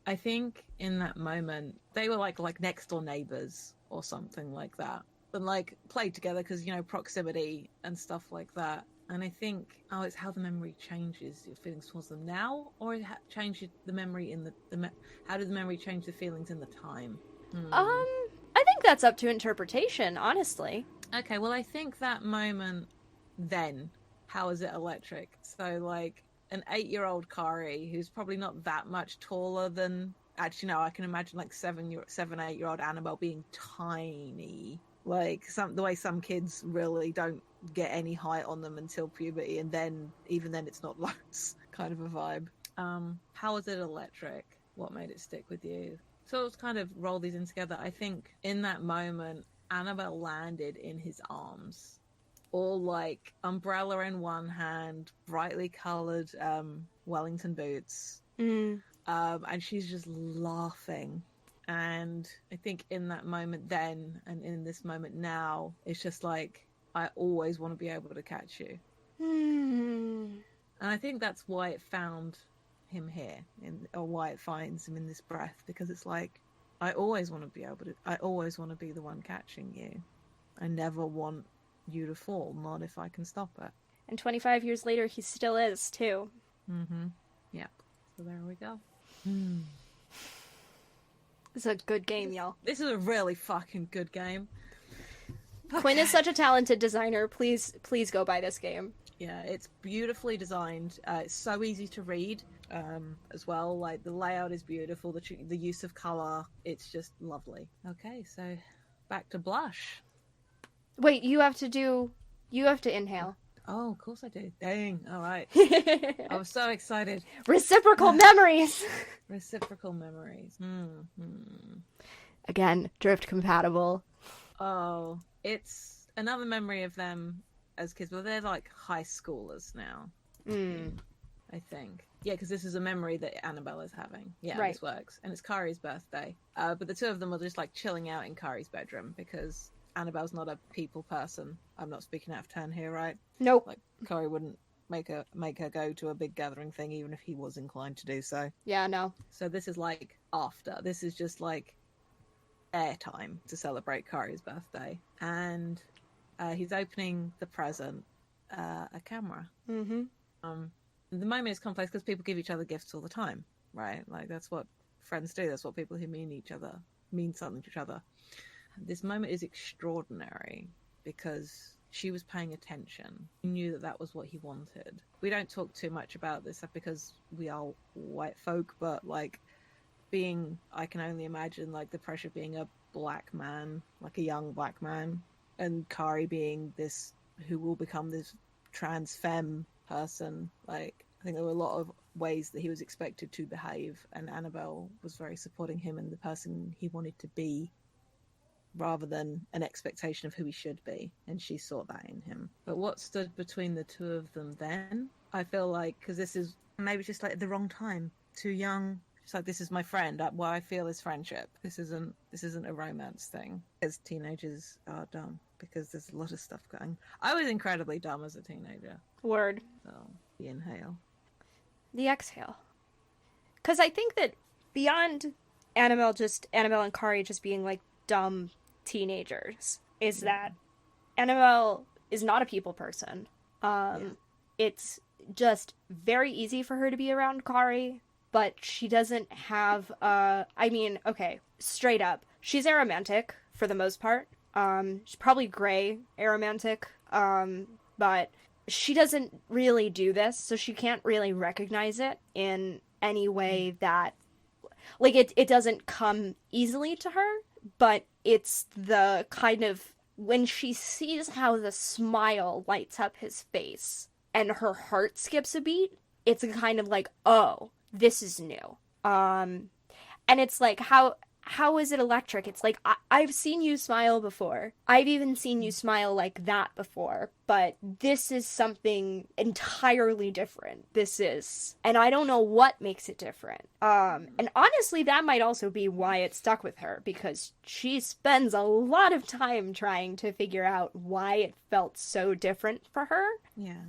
I think in that moment, they were like next door neighbors or something like that. And like played together because, proximity and stuff like that. And I think, it's how the memory changes your feelings towards them now, or it changed the memory in how did the memory change the feelings in the time? I think that's up to interpretation, honestly. Okay, well, I think that moment then, how is it electric? So, like, an 8-year-old Kari, who's probably not that much taller than... Actually, no, I can imagine, like, 8-year-old Annabelle being tiny. Like, the way some kids really don't get any height on them until puberty, and then, even then, it's not loads, kind of a vibe. How is it electric? What made it stick with you? So let's kind of roll these in together. I think in that moment, Annabelle landed in his arms. All like umbrella in one hand, brightly coloured Wellington boots. And she's just laughing. And I think in that moment then, and in this moment now, it's just like, I always want to be able to catch you. And I think that's why it found him here, or why it finds him in this breath, because it's like, I always want to be the one catching you. I never want you to fall, not if I can stop it. And 25 years later, he still is, too. Yep. So there we go. It's a good game, y'all. This is a really fucking good game. Quinn is such a talented designer. Please go buy this game. Yeah, it's beautifully designed. It's so easy to read as well. Like, the layout is beautiful. The use of color, it's just lovely. Okay, so back to blush. Wait, you have to inhale. Oh, of course I do. Dang. All right. I was so excited. Reciprocal memories. Reciprocal memories. Mm-hmm. Again, drift compatible. Oh, it's another memory of them as kids. Well, they're like high schoolers now. I think. Yeah, because this is a memory that Annabelle is having. Yeah, right. This works. And it's Kari's birthday. But the two of them are just like chilling out in Kari's bedroom because Annabelle's not a people person. I'm not speaking out of turn here, right? Nope. Like, Kari wouldn't make her go to a big gathering thing even if he was inclined to do so. Yeah, no. So this is like after. This is just like airtime to celebrate Kari's birthday. And he's opening the present, a camera. Mm-hmm. The moment is complex because people give each other gifts all the time, right? Like, that's what friends do. That's what people who mean something to each other. This moment is extraordinary because she was paying attention. She knew that was what he wanted. We don't talk too much about this because we are white folk, but like I can only imagine like the pressure of being a black man, like a young black man, and Kari being this who will become this trans femme person. Like, I think there were a lot of ways that he was expected to behave, and Annabelle was very supporting him and the person he wanted to be rather than an expectation of who he should be, and she saw that in him. But what stood between the two of them then, I feel like, because this is maybe just like at the wrong time, too young. It's like, this is my friend. What I feel is friendship. This isn't a romance thing. As teenagers are dumb because there's a lot of stuff going. I was incredibly dumb as a teenager. Word. So the inhale, the exhale. Because I think that beyond Annabelle and Kari just being like dumb teenagers, is that Annabelle is not a people person. It's just very easy for her to be around Kari, but she doesn't have straight up, she's aromantic for the most part. She's probably gray aromantic, but she doesn't really do this, so she can't really recognize it in any way that, like, it doesn't come easily to her, but it's the kind of, when she sees how the smile lights up his face and her heart skips a beat, it's a kind of like, oh, this is new. And it's like, how is it electric? It's like, I've seen you smile before. I've even seen you smile like that before, but this is something entirely different. And I don't know what makes it different. And honestly, that might also be why it stuck with her, because she spends a lot of time trying to figure out why it felt so different for her. Yeah.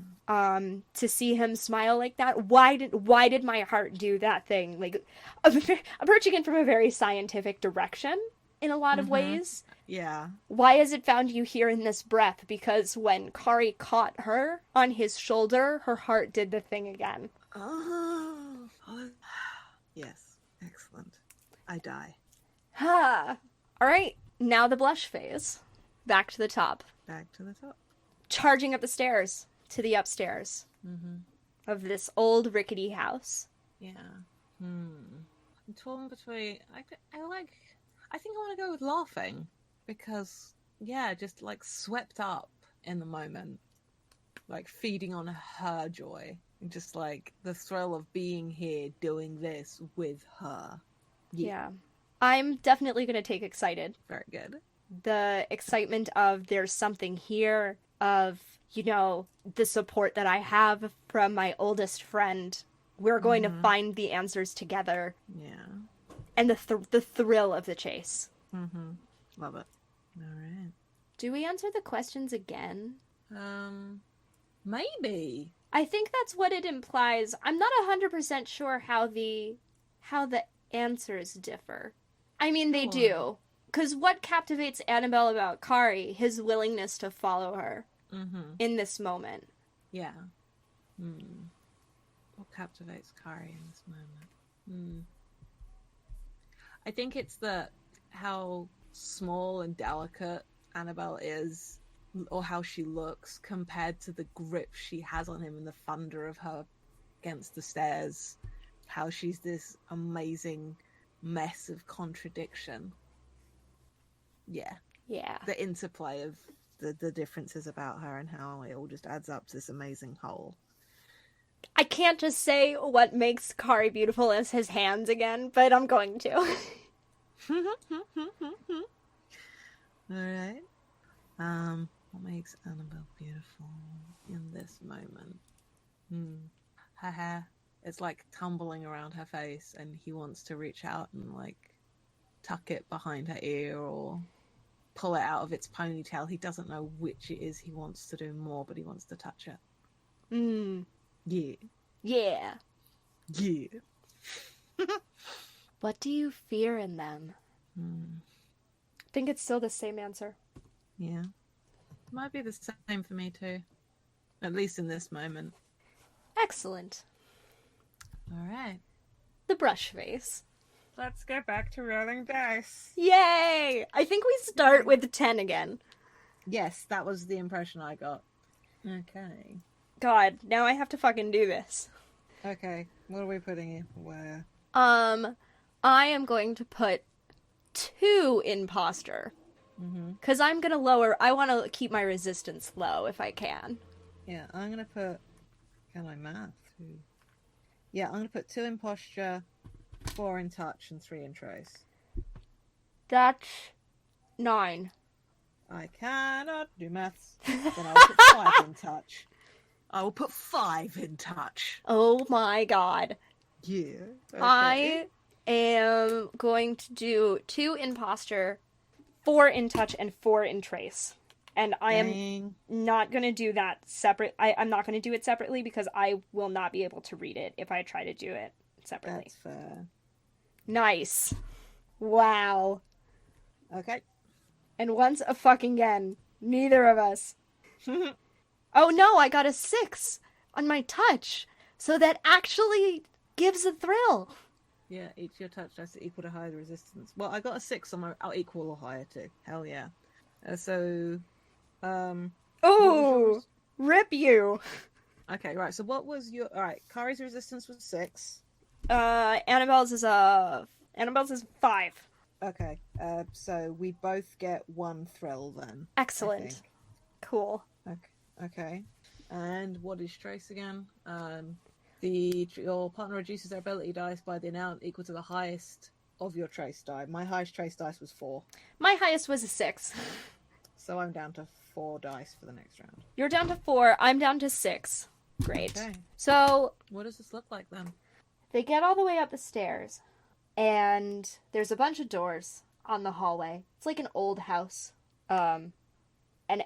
To see him smile like that. Why did my heart do that thing? Like, approaching it from a very scientific direction in a lot of ways. Yeah. Why has it found you here in this breath? Because when Kari caught her on his shoulder, her heart did the thing again. Oh. Yes. Excellent. I die. Ha. All right. Now the blush phase. Back to the top. Back to the top. Charging up the stairs to the upstairs of this old rickety house. Yeah. I'm torn between. I think I want to go with laughing because, yeah, just like swept up in the moment, like feeding on her joy, and just like the thrill of being here doing this with her. Yeah. I'm definitely going to take excited. Very good. The excitement of there's something here, of, you know, the support that I have from my oldest friend. We're going to find the answers together. Yeah. And the thrill of the chase. Love it. All right. Do we answer the questions again? Maybe. I think that's what it implies. I'm not 100% sure how the answers differ. I mean, they do. Because what captivates Annabelle about Kari? His willingness to follow her in this moment. Yeah. What captivates Kari in this moment? I think it's how small and delicate Annabelle is, or how she looks compared to the grip she has on him and the thunder of her against the stairs. How she's this amazing mess of contradiction. Yeah. Yeah. The interplay of the differences about her and how it all just adds up to this amazing whole. I can't just say what makes Kari beautiful is his hands again, but I'm going to. Alright. What makes Annabelle beautiful in this moment? Her hair. It's like tumbling around her face, and he wants to reach out and like tuck it behind her ear or pull it out of its ponytail. He doesn't know which it is he wants to do more, but he wants to touch it. Yeah. Yeah. Yeah. What do you fear in them? I think it's still the same answer. Yeah. Might be the same for me too. At least in this moment. Excellent. Alright. The brush face. Let's get back to rolling dice. Yay! I think we start with 10 again. Yes, that was the impression I got. Okay. God, now I have to fucking do this. Okay, what are we putting in? Where? I am going to put 2 imposter. Because I'm going to lower... I want to keep my resistance low if I can. Yeah, I'm going to put... Can I math? Yeah, I'm going to put 2 in posture, 4 in touch, and 3 in trace. That's 9. I cannot do maths. Then I'll put 5 in touch. I will put 5 in touch. Oh my god. Yeah. Okay. I am going to do 2 in posture, 4 in touch, and 4 in trace. And I am not going to do that separate. I'm not going to do it separately because I will not be able to read it if I try to do it separately. That's fair. Nice. Wow. Okay. And once a fucking again, neither of us. Oh no, I got a 6 on my touch. So that actually gives a thrill. Yeah, each your touch dice is equal to higher resistance. Well, I got a 6 on my... I'll equal or higher too. Hell yeah. Oh, rip you. Okay, right. So what was your... Alright, Kari's resistance was 6. Annabelle's is 5. Okay, so we both get 1 thrill then. Excellent. Cool. Okay. And what is trace again? Your partner reduces their ability dice by the amount equal to the highest of your trace die. My highest trace dice was 4. My highest was a 6. So I'm down to 4 dice for the next round. You're down to 4. I'm down to 6. Great. Okay. So... What does this look like then? They get all the way up the stairs, and there's a bunch of doors on the hallway. It's like an old house. And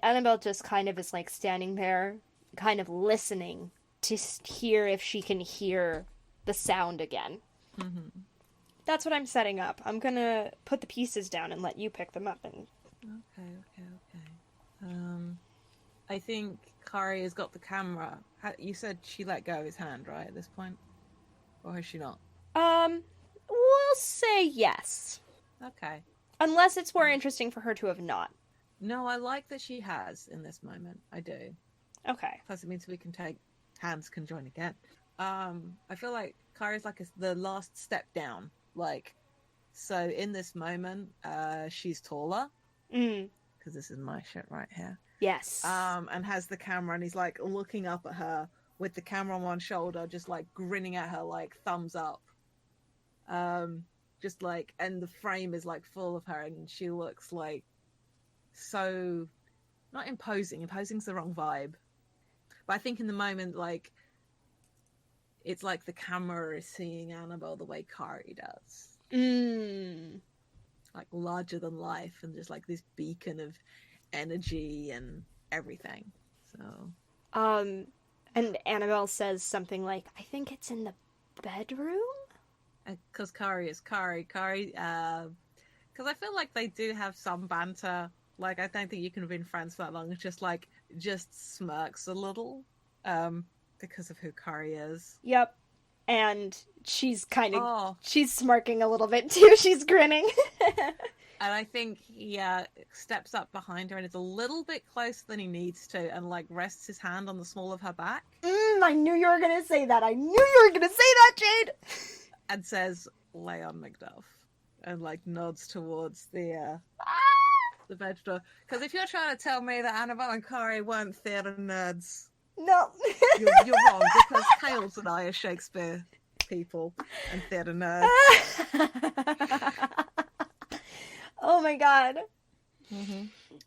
Annabelle just kind of is like standing there, kind of listening to hear if she can hear the sound again. Mm-hmm. That's what I'm setting up. I'm gonna put the pieces down and let you pick them up. And Okay. I think Kari has got the camera. You said she let go of his hand, right, at this point? Or has she not? We'll say yes. Okay. Unless it's more interesting for her to have not. No, I like that she has in this moment. I do. Okay. Plus it means we can take... Hands can join again. I feel like Kari's like the last step down. Like, so in this moment, she's taller. Because this is my shit right here. Yes. And has the camera, and he's like looking up at her with the camera on one shoulder, just like grinning at her, like thumbs up. Just like, and the frame is like full of her, and she looks like so not imposing. Imposing's the wrong vibe. But I think in the moment, like, it's like the camera is seeing Annabelle the way Kari does. Like larger than life, and just like this beacon of energy and everything. So and Annabelle says something like, I think it's in the bedroom? Because Kari is Kari, because I feel like they do have some banter. Like, I don't think you can have been friends for that long. It's just like, just smirks a little, because of who Kari is. Yep. and she's kind of Oh, she's smirking a little bit too. She's grinning. and I think he steps up behind her and is a little bit closer than he needs to, and like rests his hand on the small of her back. I knew you were gonna say that. I knew you were gonna say that, Jade. And says, "Lay on Macduff," and like nods towards the veg door. Because if you're trying to tell me that Annabelle and Corey weren't theatre nerds, No. you're wrong. Because Kales and I are Shakespeare people and theatre nerds. Oh my god. Mm-hmm.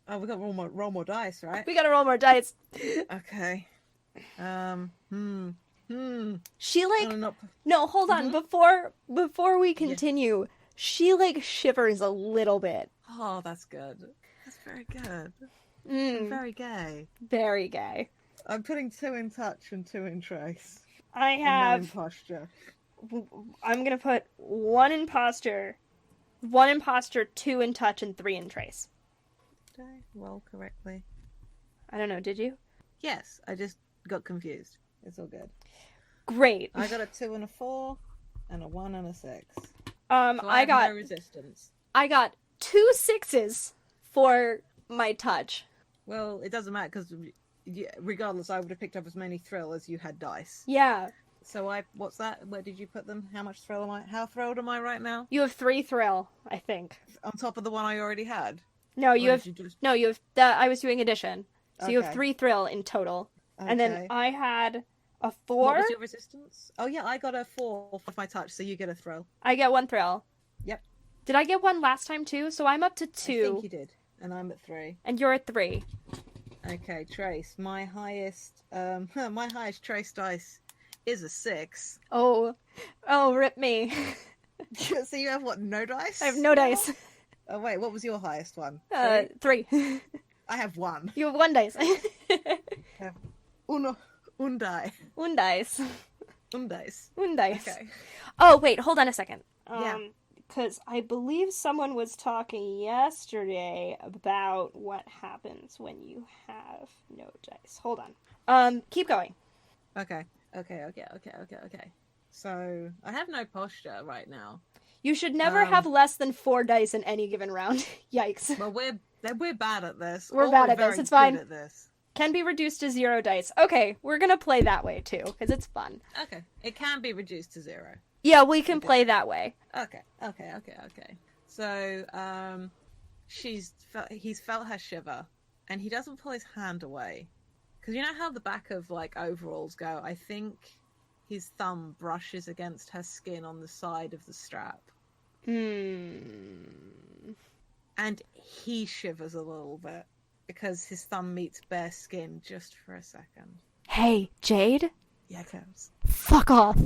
Oh, we got to roll more dice, right? We gotta roll more dice. Okay. She like not... no, hold on. Before we continue, she like shivers a little bit. Oh, that's good. That's very good. Very gay. Very gay. I'm putting 2 in touch and 2 in trace. I And have. 1 in posture. I'm gonna put 1 imposter, 1 imposter, 2 in touch, and 3 in trace. Did I roll correctly? I don't know. Did you? Yes, I just got confused. It's all good. Great. I got a 2 and a 4, and a 1 and a 6. So I got no resistance. I got 2 6s for my touch. Well, it doesn't matter because regardless, I would have picked up as many thrill as you had dice. Yeah. So what's that? Where did you put them? How much thrill am I? How thrilled am I right now? You have 3 thrill, I think. On top of the one I already had. No, you Or have did you just... no. You have. I was doing addition, so you have Okay. 3 thrill in total. Okay. And then I had a 4. What was your resistance? Oh yeah, I got a 4 for my touch, so you get a thrill. I get 1 thrill. Yep. Did I get 1 last time too? So I'm up to 2. I think you did, and I'm at 3. And you're at 3. Okay, trace. My highest trace dice is a 6. Oh, rip me. So you have what? No dice? I have no dice. Oh wait, what was your highest one? 3. I have 1. You have 1 dice. Un die. 1 dice. Un dice. 1 dice. Okay. Oh wait, hold on a second. Yeah. Because I believe someone was talking yesterday about what happens when you have no dice. Hold on. Keep going. Okay. So I have no posture right now. You should never have less than 4 dice in any given round. Yikes. Well, we're bad at this. We're Or bad at this. very It's fine. good at this. Can be reduced to 0 dice. Okay, we're gonna play that way too, because it's fun. Okay. It can be reduced to 0. Yeah, we can play that way. Okay. So, he's felt her shiver, and he doesn't pull his hand away, because you know how the back of like overalls go. I think his thumb brushes against her skin on the side of the strap, and he shivers a little bit because his thumb meets bare skin just for a second. Hey, Jade. Yeah, Kales. Fuck off.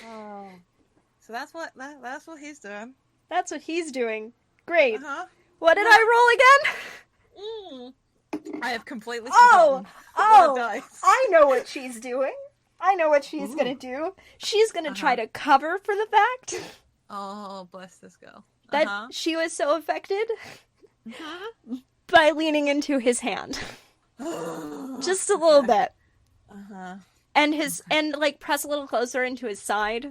Oh, so that's what he's doing. That's what he's doing. Great. Uh-huh. What did I roll again? I have completely Oh, forgotten what dice. I know what she's doing. I know what she's gonna do. She's gonna try to cover for the fact Oh, bless this girl. that she was so affected by leaning into his hand. Just a little bit. And like press a little closer into his side.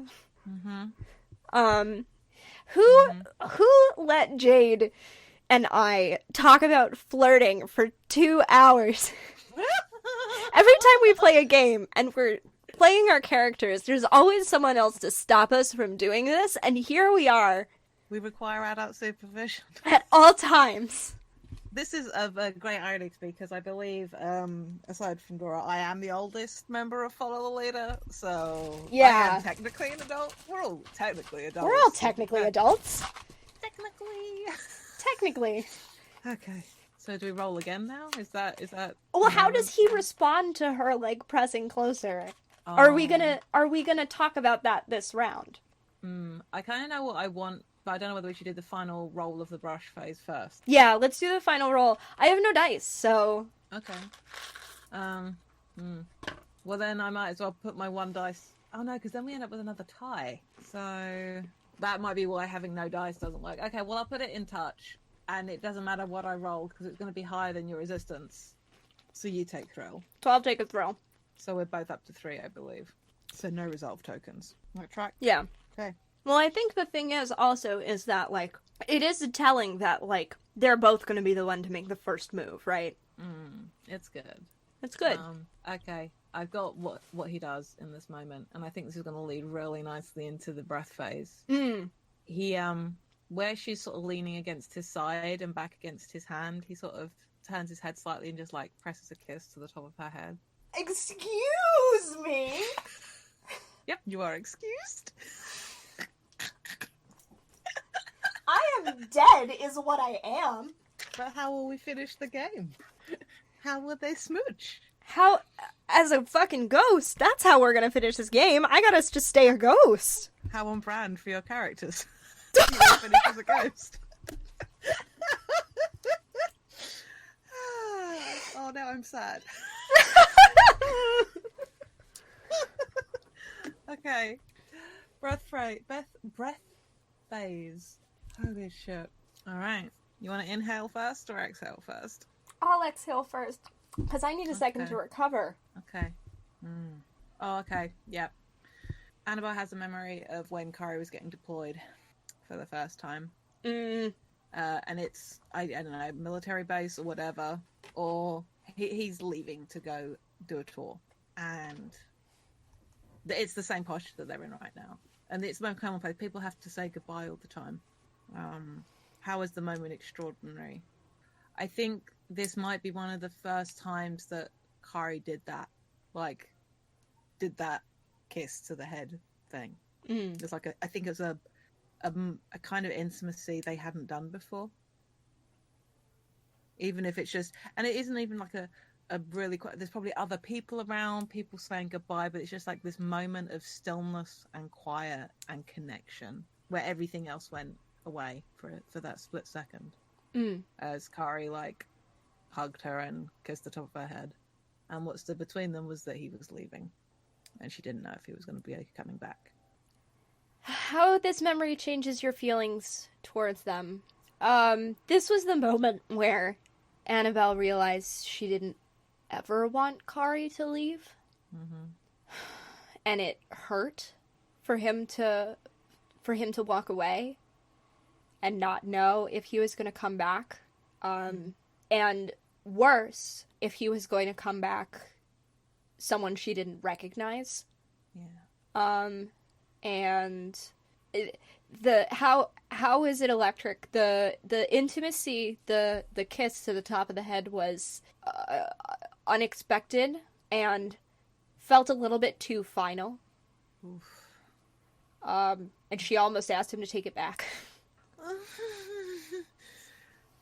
Who let Jade and I talk about flirting for 2 hours? Every time we play a game and we're playing our characters, there's always someone else to stop us from doing this, and here we are. We require adult supervision. At all times. This is of a great irony to me because I believe, aside from Dora, I am the oldest member of Follow the Leader, so yeah. I am technically an adult. We're all technically adults. We're all technically adults. Technically. Okay. So do we roll again now? Is that? Well, how does he respond to her like pressing closer? Oh. Are we gonna talk about that this round? I kind of know what I want. But I don't know whether we should do the final roll of the brush phase first. Yeah, let's do the final roll. I have no dice, so... Okay. Well, then I might as well put my 1 dice... Oh, no, because then we end up with another tie. So that might be why having no dice doesn't work. Okay, well, I'll put it in touch. And it doesn't matter what I roll, because it's going to be higher than your resistance. So you take thrill. So I'll take a thrill. So we're both up to 3, I believe. So no resolve tokens. Right track? Yeah. Okay. Well, I think the thing is also is that, like, it is telling that, like, they're both going to be the one to make the first move, right? It's good. It's good. Okay. I've got what he does in this moment, and I think this is going to lead really nicely into the breath phase. He, where she's sort of leaning against his side and back against his hand, he sort of turns his head slightly and just, like, presses a kiss to the top of her head. Excuse me? Yep, you are excused. I am dead is what I am. But how will we finish the game? How will they smooch? How, as a fucking ghost, that's how we're gonna finish this game. I gotta just stay a ghost. How on brand for your characters. You will finish as a ghost. Oh, now I'm sad. Okay. Breath phase. Holy shit. Alright. You want to inhale first or exhale first? I'll exhale first, because I need a second to recover. Okay. Oh, okay. Yep. Annabelle has a memory of when Kari was getting deployed for the first time. And it's, I don't know, military base or whatever. Or he's leaving to go do a tour. And it's the same posture that they're in right now. And it's more commonplace. People have to say goodbye all the time. How is the moment extraordinary? I think this might be one of the first times that Kari did that. Like, did that kiss to the head thing. It's like I think it was a kind of intimacy they hadn't done before. Even if it's just, and it isn't even like a really quite, there's probably other people around, people saying goodbye, but it's just like this moment of stillness and quiet and connection where everything else went away for that split second. As Kari like hugged her and kissed the top of her head, and what stood between them was that he was leaving, and she didn't know if he was going to be coming back. How this memory changes your feelings towards them. This was the moment where Annabelle realized she didn't ever want Kari to leave. And it hurt for him to walk away and not know if he was going to come back. And worse, if he was going to come back someone she didn't recognize. And how is it electric? The intimacy, the kiss to the top of the head was unexpected and felt a little bit too final. And she almost asked him to take it back.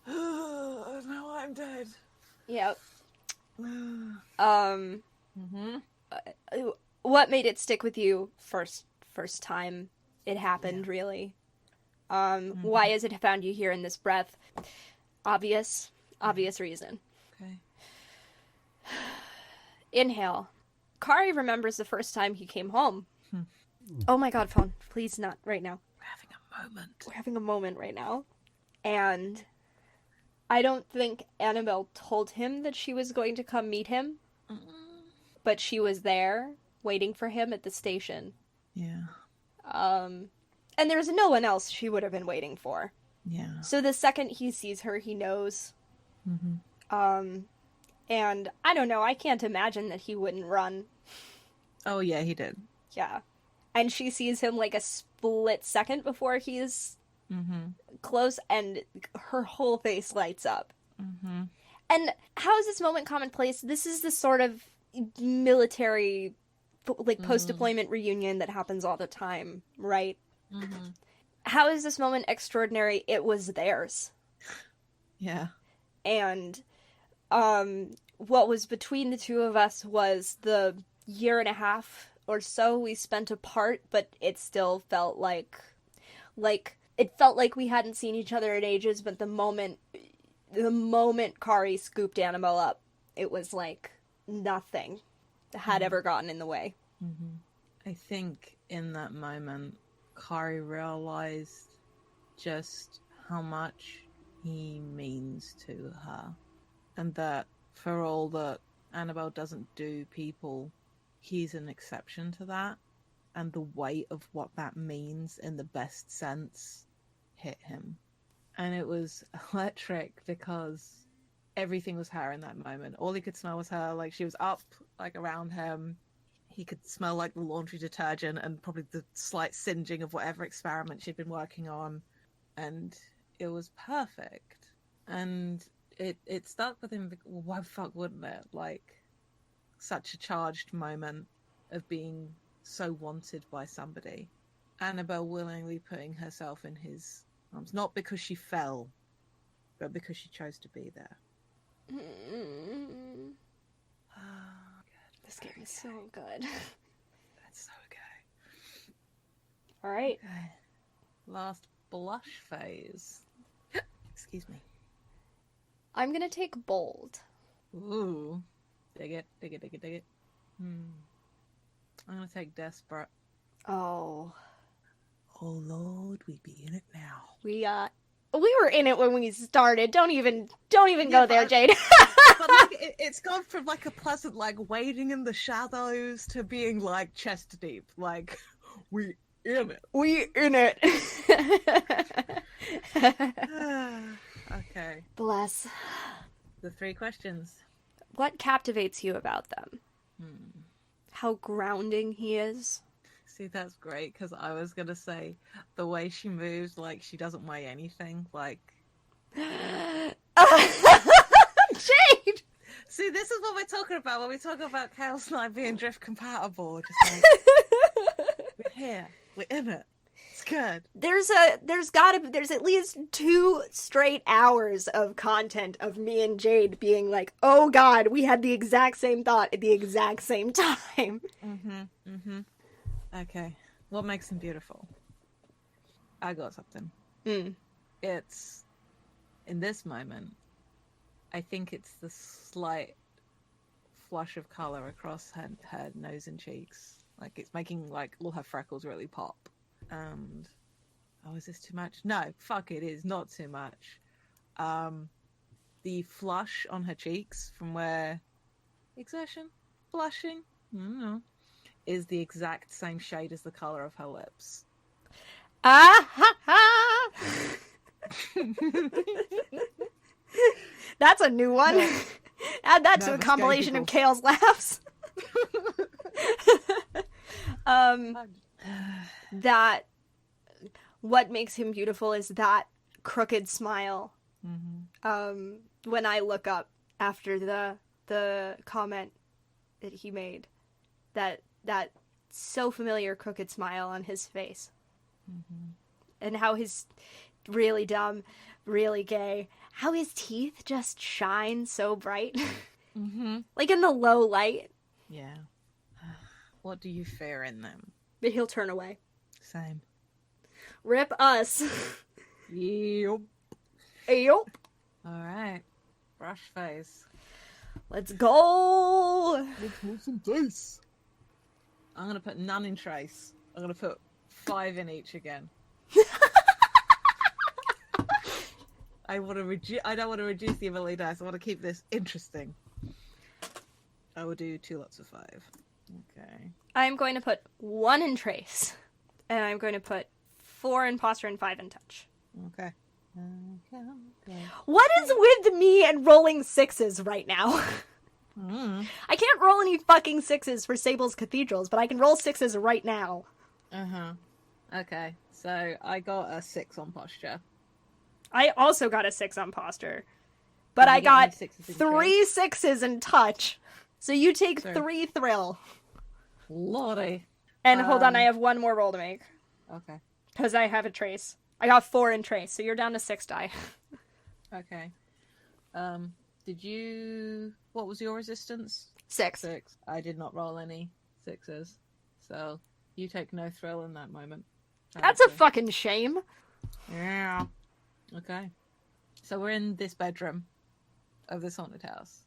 Now I'm dead. Yep. What made it stick with you first time it happened, really? Why has it found you here in this breath? Obvious reason. Okay. Inhale. Kari remembers the first time he came home. Oh my god, phone. Please not right now. We're having a moment right now. And I don't think Annabelle told him that she was going to come meet him. But she was there, waiting for him at the station. Yeah. And there's no one else she would have been waiting for. Yeah. So the second he sees her, he knows. And I don't know, I can't imagine that he wouldn't run. Oh, yeah, he did. Yeah. And she sees him like a split second before he's close, and her whole face lights up. And how is this moment commonplace? This is the sort of military, like, post-deployment reunion that happens all the time, right? How is this moment extraordinary? It was theirs. Yeah. And what was between the two of us was the year and a half or so we spent apart, but it still felt like it felt like we hadn't seen each other in ages. But the moment Kari scooped Annabelle up, it was like nothing had ever gotten in the way. I think in that moment, Kari realized just how much he means to her, and that for all that Annabelle doesn't do people, he's an exception to that. And the weight of what that means in the best sense hit him. And it was electric because everything was her in that moment. All he could smell was her. Like, she was up, like, around him. He could smell, like, the laundry detergent and probably the slight singeing of whatever experiment she'd been working on. And it was perfect. And it stuck with him. Well, why the fuck wouldn't it? Like, such a charged moment of being so wanted by somebody. Annabelle willingly putting herself in his arms. Not because she fell, but because she chose to be there. This game is so good. That's so good. All right. Okay. Last blush phase. Excuse me. I'm gonna take bold. Ooh. Dig it. I'm gonna take desperate. Oh. Oh Lord, we be in it now. We were in it when we started. Don't even go there, Jade. But like, it's gone from like a pleasant like wading in the shadows to being like chest deep. Like, we in it. We in it. Okay. Bless. The 3 questions. What captivates you about them? How grounding he is. See, that's great, because I was going to say the way she moves, like, she doesn't weigh anything, like... Jade! See, this is what we're talking about when we talk about Kales and I being drift compatible. Just like, we're here, we're in it. It's good. There's at least 2 straight hours of content of me and Jade being like, oh god, we had the exact same thought at the exact same time. Okay. What makes them beautiful? I got something. It's, in this moment, I think it's the slight flush of color across her nose and cheeks. Like, it's making, like, all her freckles really pop. And, oh, is this too much? No, fuck, it is not too much. The flush on her cheeks from where exertion, blushing, I don't know, is the exact same shade as the color of her lips. That's a new one. No. Add that to a compilation of Kales laughs. That what makes him beautiful is that crooked smile. When I look up after the comment that he made, that so familiar crooked smile on his face, and how his really dumb, really gay, how his teeth just shine so bright, like in the low light. Yeah. What do you fear in them? But he'll turn away. Same. Rip us. Yep. Yep. Alright. Brush face. Let's go. Let's move some dice. I'm gonna put none in trace. I'm gonna put 5 in each again. I don't want to reduce the ability dice. I want to keep this interesting. I will do 2 lots of 5. Okay. I'm going to put 1 in trace. And I'm going to put 4 in posture and 5 in touch. Okay. What is with me and rolling 6s right now? I can't roll any fucking 6s for Sable's Cathedrals, but I can roll 6s right now. Okay. So I got a 6 on posture. I also got a 6 on posture. But I got 3 6s in touch. So you take 3 thrill. Lordy. And hold on, I have 1 more roll to make. Okay. Because I have a trace. I got 4 in trace, so you're down to 6 die. Okay. What was your resistance? 6. I did not roll any 6s. So you take no thrill in that moment. That's a fucking shame. Yeah. Okay. So we're in this bedroom of this haunted house.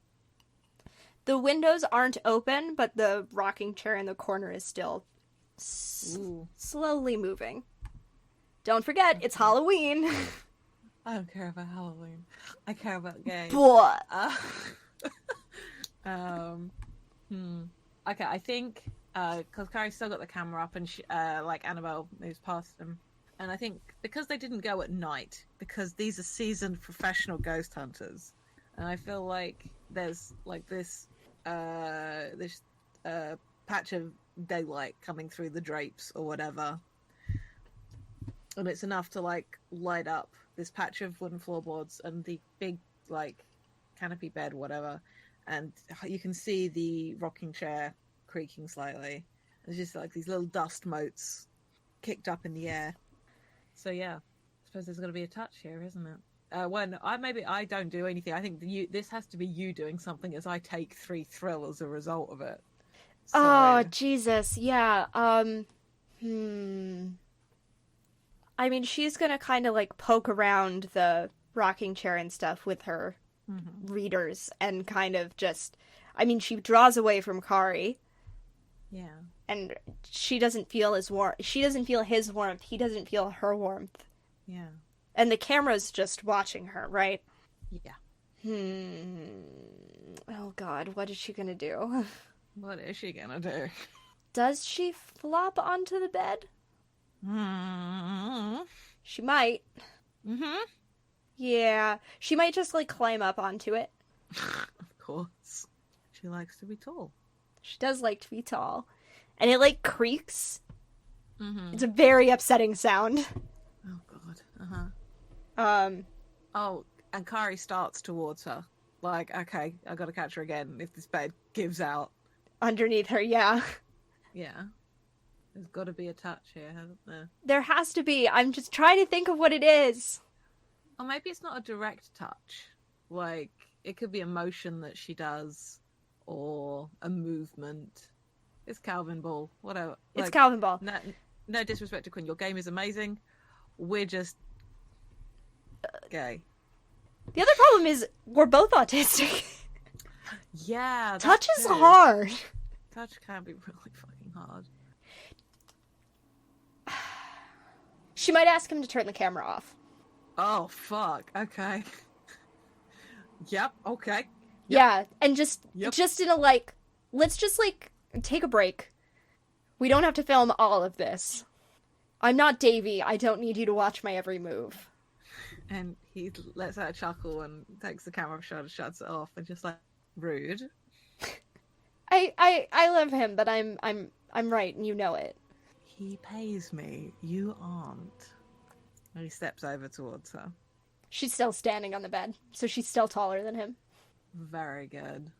The windows aren't open, but the rocking chair in the corner is still slowly moving. Don't forget, it's Halloween. I don't care about Halloween. I care about gays. What? Um, Okay, I think because Carrie's still got the camera up, and like Annabelle moves past them, and I think because they didn't go at night, because these are seasoned professional ghost hunters, and I feel like there's like this patch of daylight coming through the drapes or whatever, and it's enough to like light up this patch of wooden floorboards and the big like canopy bed, whatever. And you can see the rocking chair creaking slightly. There's just like these little dust motes kicked up in the air. So yeah, I suppose there's got to be a touch here, isn't it? When I don't do anything. I think this has to be you doing something as I take 3 thrill as a result of it. So... Oh Jesus, yeah. I mean, she's gonna kind of like poke around the rocking chair and stuff with her readers and kind of just, I mean, she draws away from Kari. Yeah. And she doesn't feel his warmth. She doesn't feel his warmth. He doesn't feel her warmth. Yeah. And the camera's just watching her, right? Yeah. Oh God, what is she gonna do? What is she gonna do? Does she flop onto the bed? She might. Yeah, she might just like climb up onto it. Of course. She likes to be tall. She does like to be tall. And it like creaks. It's a very upsetting sound. Oh God. Oh, and Kari starts towards her. Like, okay, I gotta catch her again if this bed gives out. Underneath her, yeah. Yeah. There's gotta be a touch here, hasn't there? There has to be. I'm just trying to think of what it is. Or maybe it's not a direct touch. Like, it could be a motion that she does, or a movement. It's Calvin Ball, whatever. It's Calvin Ball. No disrespect to Quinn. Your game is amazing. We're just gay. The other problem is we're both autistic. Yeah. Touch is hard. Touch can be really fucking hard. She might ask him to turn the camera off. Oh, fuck. Okay. Yep, okay. Yep. Yeah, and just in a like, let's just like take a break. We don't have to film all of this. I'm not Davey. I don't need you to watch my every move. And he lets out a chuckle and takes the camera shot and shuts it off and just like, rude. I love him, but I'm right and you know it. He pays me. You aren't. And he steps over towards her. She's still standing on the bed, so she's still taller than him. Very good.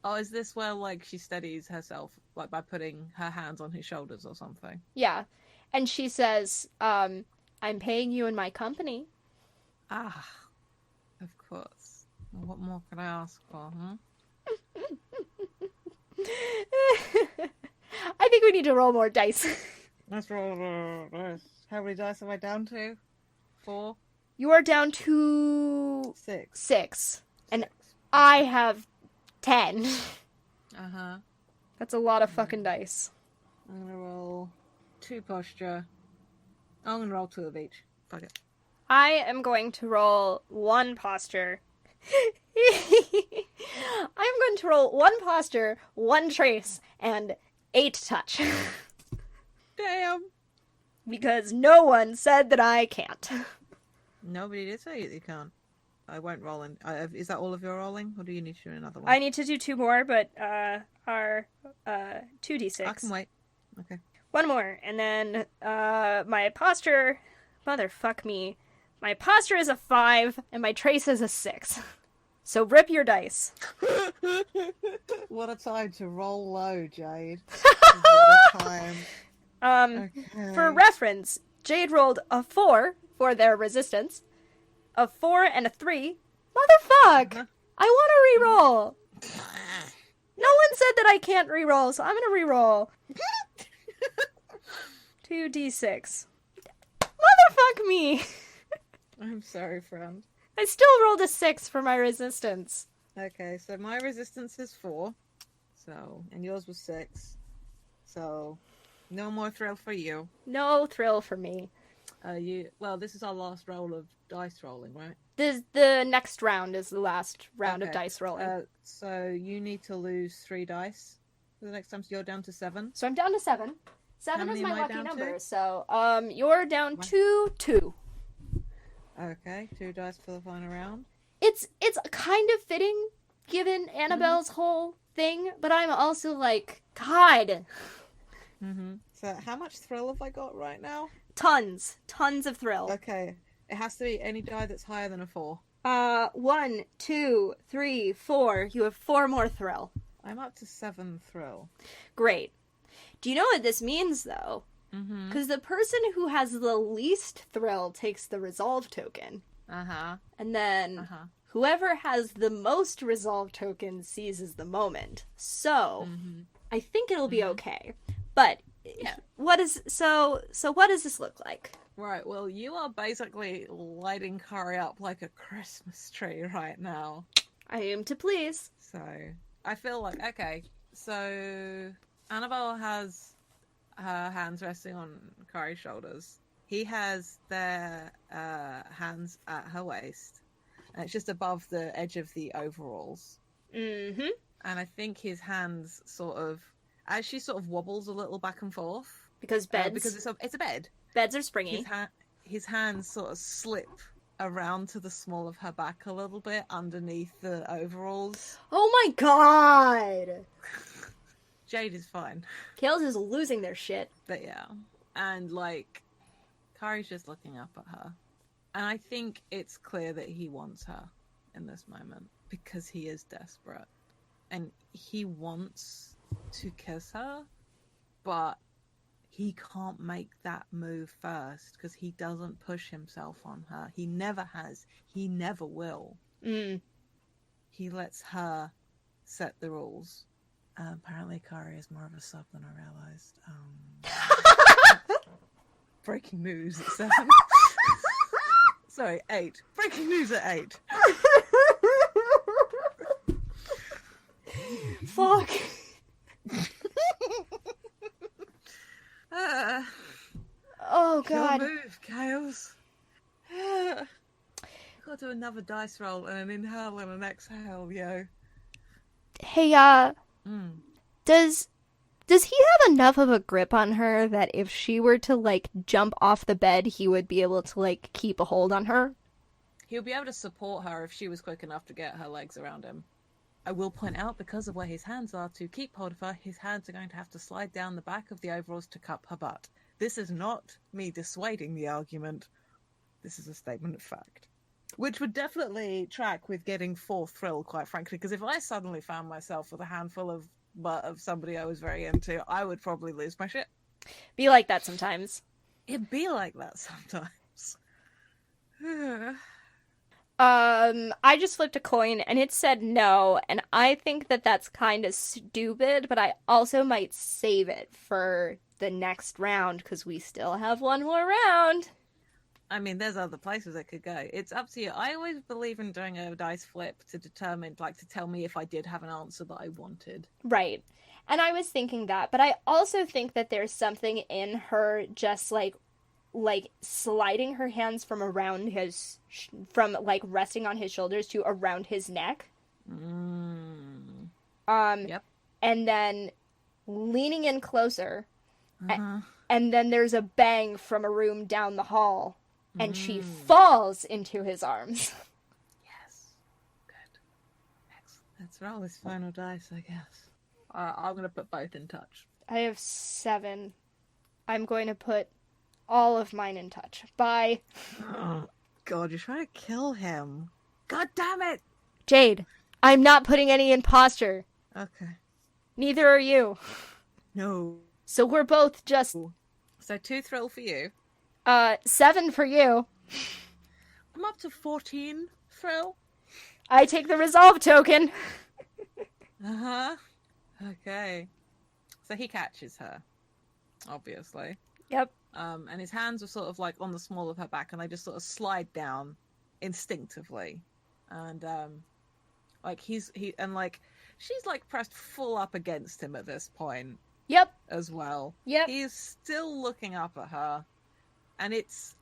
Oh, is this where, like, she steadies herself, like, by putting her hands on his shoulders or something? Yeah. And she says, I'm paying you in my company. Ah, of course. What more could I ask for, huh? I think we need to roll more dice. Let's roll dice. How many dice am I down to? 4? You are down to 6. 6. And I have 10. Uh-huh. That's a lot of fucking dice. I'm gonna roll 2 posture. I'm gonna roll 2 of each. Fuck it. I am going to roll 1 posture. I'm going to roll 1 posture, 1 trace, and 8 touch. Damn! Because no one said that I can't. Nobody did say you can't. I won't roll in. Is that all of your rolling, or do you need to do another one? I need to do 2 more, but are 2d6. I can wait. Okay. 1 more, and then my posture, motherfuck me. My posture is a 5, and my trace is a 6. So rip your dice. What a time to roll low, Jade. What a time. Okay. For reference, Jade rolled a 4 for their resistance, a 4 and a 3. Motherfuck! I want to reroll. No one said that I can't reroll, so I'm gonna reroll. 2d6. Motherfuck me! I'm sorry, friend. I still rolled a 6 for my resistance. Okay, so my resistance is 4. So, and yours was 6. So, no more thrill for you. No thrill for me. This is our last roll of dice rolling, right? The next round is the last round of Okay. dice rolling. So you need to lose 3 dice for the next time. So you're down to 7. So I'm down to 7. 7 How is many my am I lucky down number. to? So you're down What? to 2. Okay, 2 dice for the final round. It's kind of fitting given Annabelle's whole thing, but I'm also like, God, So how much thrill have I got right now? tons of thrill. Okay, it has to be any die that's higher than a 4. 1, 2, 3, 4. You have 4 more thrill. I'm up to 7 thrill. Great. Do you know what this means, though? Because the person who has the least thrill takes the resolve token. And then whoever has the most resolve tokens seizes the moment. So I think it'll be okay. But Yeah. what does this look like? Right, well, you are basically lighting Kari up like a Christmas tree right now. I am to please. So, I feel like, okay, so Annabelle has her hands resting on Kari's shoulders. He has their hands at her waist. And it's just above the edge of the overalls. Mm-hmm. And I think his hands sort of, as she sort of wobbles a little back and forth. Because beds. Because it's a bed. Beds are springy. His hands sort of slip around to the small of her back a little bit underneath the overalls. Oh my god! Jade is fine. Kales is losing their shit. But yeah. And like, Kari's just looking up at her. And I think it's clear that he wants her in this moment because he is desperate. And he wants to kiss her, but he can't make that move first because he doesn't push himself on her. He never has. He never will. He lets her set the rules. Apparently, Kari is more of a sub than I realized. Breaking news at 7. Sorry, 8. Breaking news at 8. Fuck. Oh god. Your move, Kales. Got to do another dice roll and an inhale and an exhale, yo. Hey, does he have enough of a grip on her that if she were to, like, jump off the bed, he would be able to, like, keep a hold on her? He'll be able to support her if she was quick enough to get her legs around him. I will point out, because of where his hands are, to keep hold of her, his hands are going to have to slide down the back of the overalls to cup her butt. This is not me dissuading the argument. This is a statement of fact. Which would definitely track with getting 4 thrill, quite frankly, because if I suddenly found myself with a handful of butt of somebody I was very into, I would probably lose my shit. Be like that sometimes. It'd be like that sometimes. I just flipped a coin and it said no, and I think that that's kind of stupid, but I also might save it for the next round because we still have one more round. I mean, there's other places it could go. It's up to you. I always believe in doing a dice flip to determine, like, to tell me if I did have an answer that I wanted. Right. And I was thinking that, but I also think that there's something in her just, like sliding her hands from around his, from, like, resting on his shoulders to around his neck. Yep. And then leaning in closer. And then there's a bang from a room down the hall. And she falls into his arms. Yes. Good. Excellent. Let's roll this final dice, I guess. I'm going to put both in touch. I have 7. I'm going to put all of mine in touch. Bye. Oh, God, you're trying to kill him. God damn it! Jade, I'm not putting any in posture. Okay. Neither are you. No. So we're both just... So 2 thrill for you. 7 for you. I'm up to 14 thrill. I take the resolve token. Okay. So he catches her, obviously. Yep. And his hands are sort of like on the small of her back, and they just sort of slide down instinctively. And she's like pressed full up against him at this point. Yep. As well. Yep. He's still looking up at her. And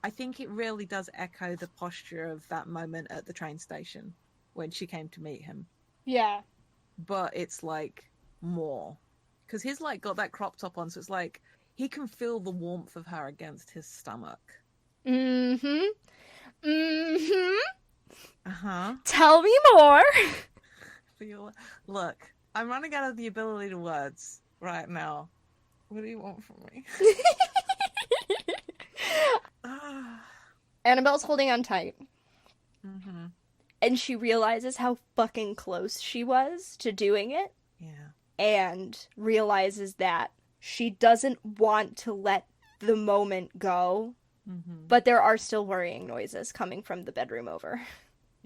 I think it really does echo the posture of that moment at the train station when she came to meet him. Yeah. But it's like more. Because he's like got that crop top on, so it's like he can feel the warmth of her against his stomach. Mm-hmm. Mm-hmm. Uh-huh. Tell me more. Look, I'm running out of the ability to words right now. What do you want from me? Annabelle's holding on tight. Mm-hmm. And she realizes how fucking close she was to doing it. Yeah. And realizes that she doesn't want to let the moment go. Mm-hmm. But there are still worrying noises coming from the bedroom over.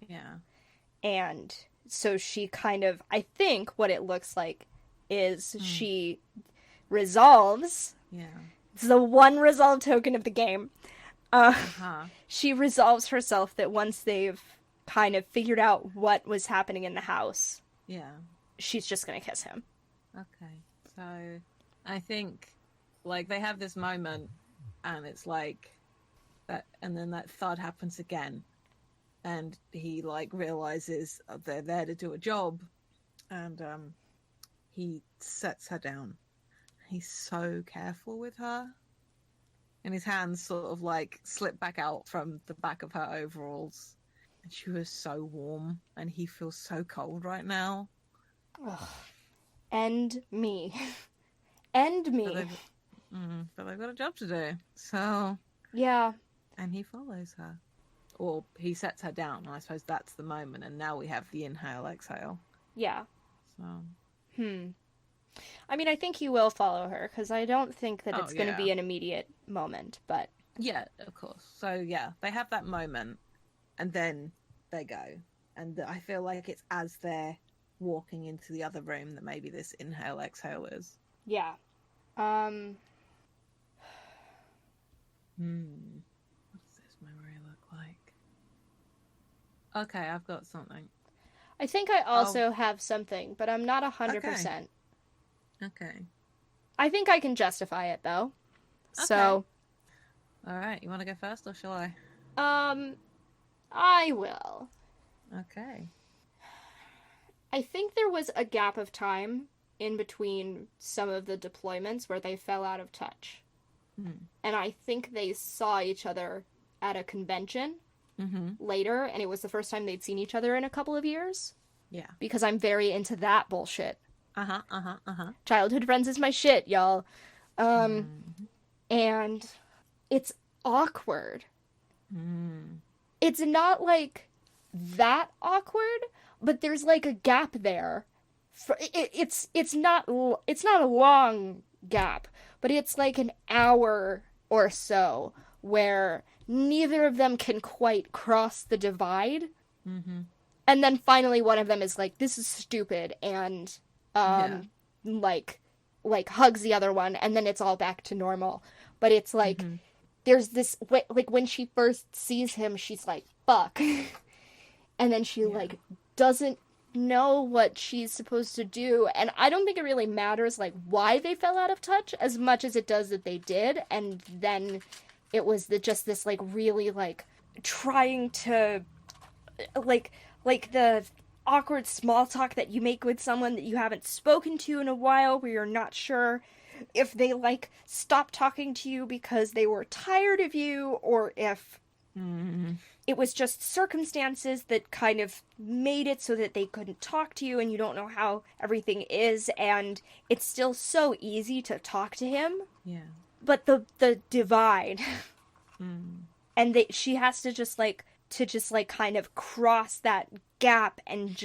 Yeah. And so she kind of, I think what it looks like is she resolves. Yeah. It's the one resolve token of the game. She resolves herself that once they've kind of figured out what was happening in the house, yeah, she's just gonna kiss him. Okay. So I think like they have this moment and it's like that, and then that thud happens again. And he like realizes they're there to do a job, and he sets her down. He's so careful with her, and his hands sort of like slip back out from the back of her overalls, and she was so warm, and he feels so cold right now. Ugh. End me. End me. But they've got a job to do, so yeah. And he follows her. Or he sets her down, and I suppose that's the moment, and now we have the inhale, exhale. Yeah. So. I mean, I think he will follow her, because I don't think that it's going to yeah. be an immediate moment, but... Yeah, of course. So, yeah, they have that moment, and then they go. And I feel like it's as they're walking into the other room that maybe this inhale, exhale is. Yeah. What does this memory look like? Okay, I've got something. I think I also have something, but I'm not 100%. Okay. I think I can justify it, though. Okay. So... Alright, you want to go first, or shall I? I will. Okay. I think there was a gap of time in between some of the deployments where they fell out of touch. And I think they saw each other at a convention later, and it was the first time they'd seen each other in a couple of years. Yeah. Because I'm very into that bullshit. Uh-huh. Childhood friends is my shit, y'all. And it's awkward. It's not, like, that awkward, but there's, like, a gap there. It's not a long gap, but it's like an hour or so where neither of them can quite cross the divide. And then finally one of them is like, this is stupid, and like hugs the other one, and then it's all back to normal. But it's like there's this, like, when she first sees him, she's like, fuck. And then she like doesn't know what she's supposed to do, and I don't think it really matters like why they fell out of touch as much as it does that they did. And then it was just this like really like trying to like the awkward small talk that you make with someone that you haven't spoken to in a while, where you're not sure if they like stopped talking to you because they were tired of you, or if it was just circumstances that kind of made it so that they couldn't talk to you, and you don't know how everything is, and it's still so easy to talk to him. Yeah. But the divide, and she has to just kind of cross that gap, and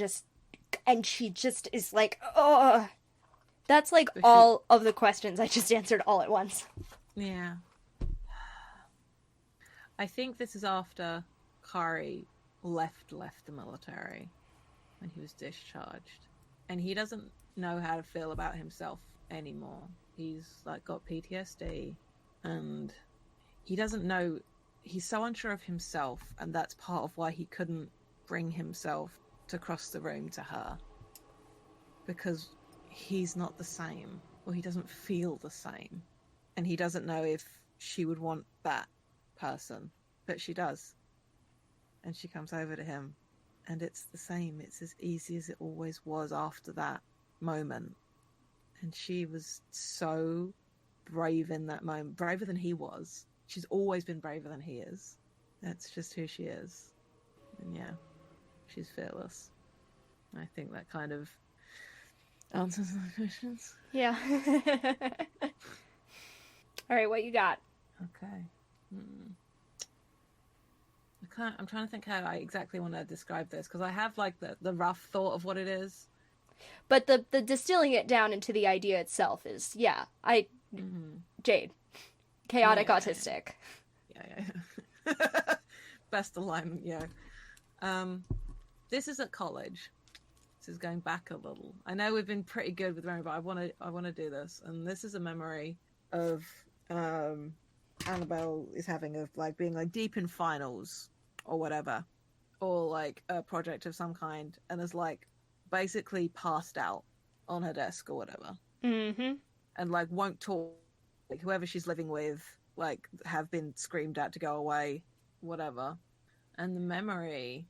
she just is like, oh. That's like all of the questions I just answered all at once. Yeah. I think this is after Kari left the military when he was discharged, and he doesn't know how to feel about himself anymore. He's like got PTSD, and he doesn't know, he's so unsure of himself, and that's part of why he couldn't bring himself to cross the room to her, because he's not the same, or he doesn't feel the same, and he doesn't know if she would want that person, but she does. And she comes over to him, and it's the same. It's as easy as it always was after that moment. And she was so brave in that moment, braver than he was. She's always been braver than he is. That's just who she is. And yeah, she's fearless. I think that kind of answers the questions. Yeah. All right, what you got? Okay. I'm trying to think how I exactly want to describe this, because I have like the rough thought of what it is. But the distilling it down into the idea itself is, Jade. Chaotic autistic. Yeah. Best alignment, yeah. This is at college. This is going back a little. I know we've been pretty good with memory, but I want to do this. And this is a memory of Annabelle is having of like being like deep in finals or whatever, or like a project of some kind, and is like basically passed out on her desk or whatever, and like won't talk. Like whoever she's living with, like have been screamed at to go away, whatever. And the memory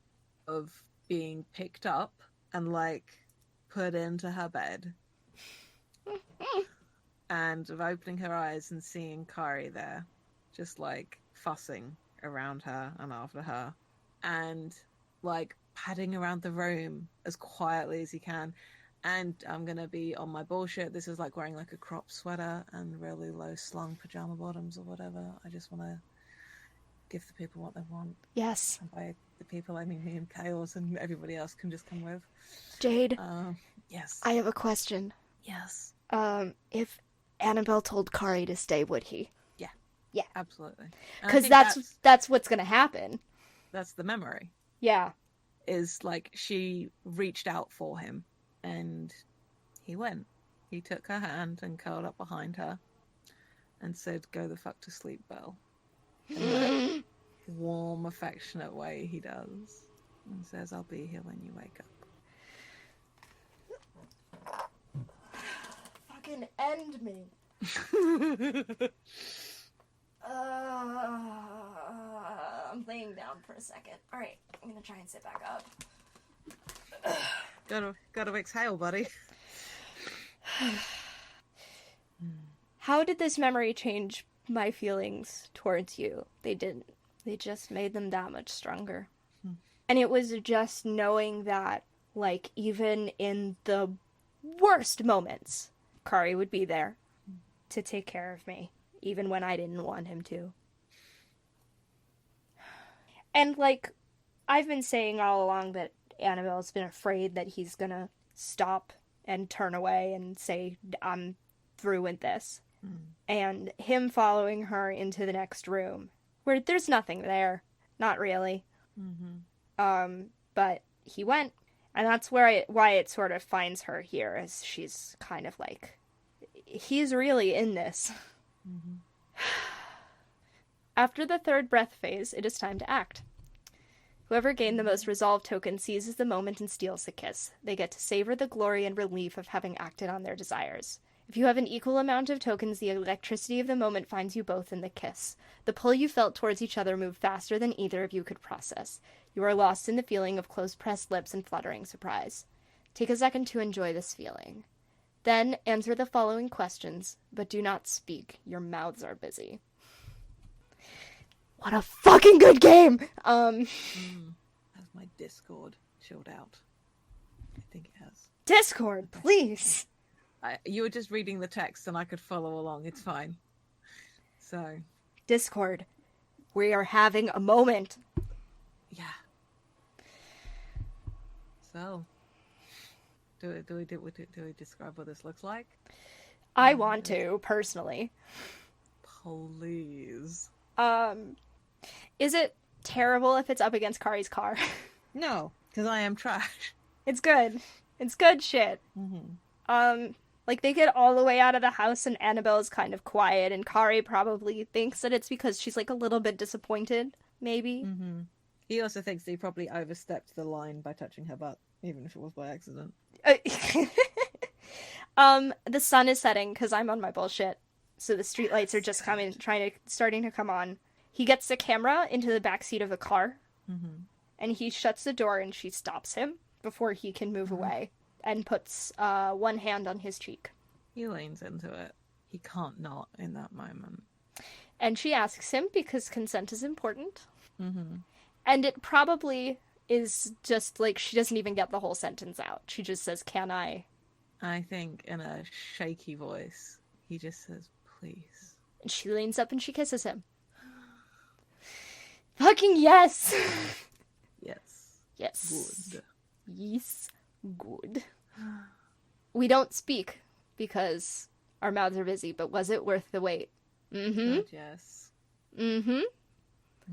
of being picked up and like put into her bed, and of opening her eyes and seeing Kari there, just like fussing around her and after her, and like padding around the room as quietly as he can. And I'm gonna be on my bullshit. This is like wearing like a crop sweater and really low slung pajama bottoms or whatever. I just want to give the people what they want. Yes. And by the people, I mean me and Kales, and everybody else can just come with. Jade. Yes. I have a question. Yes. If Annabelle told Kari to stay, would he? Yeah, absolutely. Because that's what's gonna happen. That's the memory. Yeah. Is like she reached out for him, and he went. He took her hand and curled up behind her and said, "Go the fuck to sleep, Belle." In that warm, affectionate way he does. And says, "I'll be here when you wake up." Fucking end me. I'm laying down for a second. All right, I'm gonna try and sit back up. Gotta exhale, buddy. How did this memory change my feelings towards you? They didn't. They just made them that much stronger. And it was just knowing that, like, even in the worst moments, Kari would be there to take care of me, even when I didn't want him to. And, like, I've been saying all along that Annabelle's been afraid that he's gonna stop and turn away and say, "I'm through with this." And him following her into the next room, where there's nothing there. Not really. But he went, and that's why it sort of finds her here, as she's kind of like, he's really in this. After the third breath phase, it is time to act. Whoever gained the most resolve token seizes the moment and steals the kiss. They get to savor the glory and relief of having acted on their desires. If you have an equal amount of tokens, the electricity of the moment finds you both in the kiss. The pull you felt towards each other moved faster than either of you could process. You are lost in the feeling of close-pressed lips and fluttering surprise. Take a second to enjoy this feeling. Then answer the following questions, but do not speak. Your mouths are busy. What a fucking good game! Has my Discord chilled out? I think it has. Discord, please! You were just reading the text and I could follow along. It's fine. So. Discord. We are having a moment. Yeah. So. Do we describe what this looks like? I want to, personally. Please. Is it terrible if it's up against Kari's car? No, because I am trash. It's good. It's good shit. Like, they get all the way out of the house and Annabelle's kind of quiet, and Kari probably thinks that it's because she's, like, a little bit disappointed, maybe. He also thinks that he probably overstepped the line by touching her butt, even if it was by accident. The sun is setting, because I'm on my bullshit, so the streetlights are just starting to come on. He gets the camera into the backseat of the car, Mm-hmm. and he shuts the door, and she stops him before he can move away, and puts one hand on his cheek. He leans into it. He can't not in that moment. And she asks him, because consent is important. Mm-hmm. And it probably is just, like, she doesn't even get the whole sentence out. She just says, "Can I?" I think in a shaky voice, he just says, "Please." And she leans up and she kisses him. Fucking yes! Yes. Yes. Good. Yes. Good. We don't speak because our mouths are busy, but was it worth the wait? Mm-hmm. God, yes. Mm-hmm.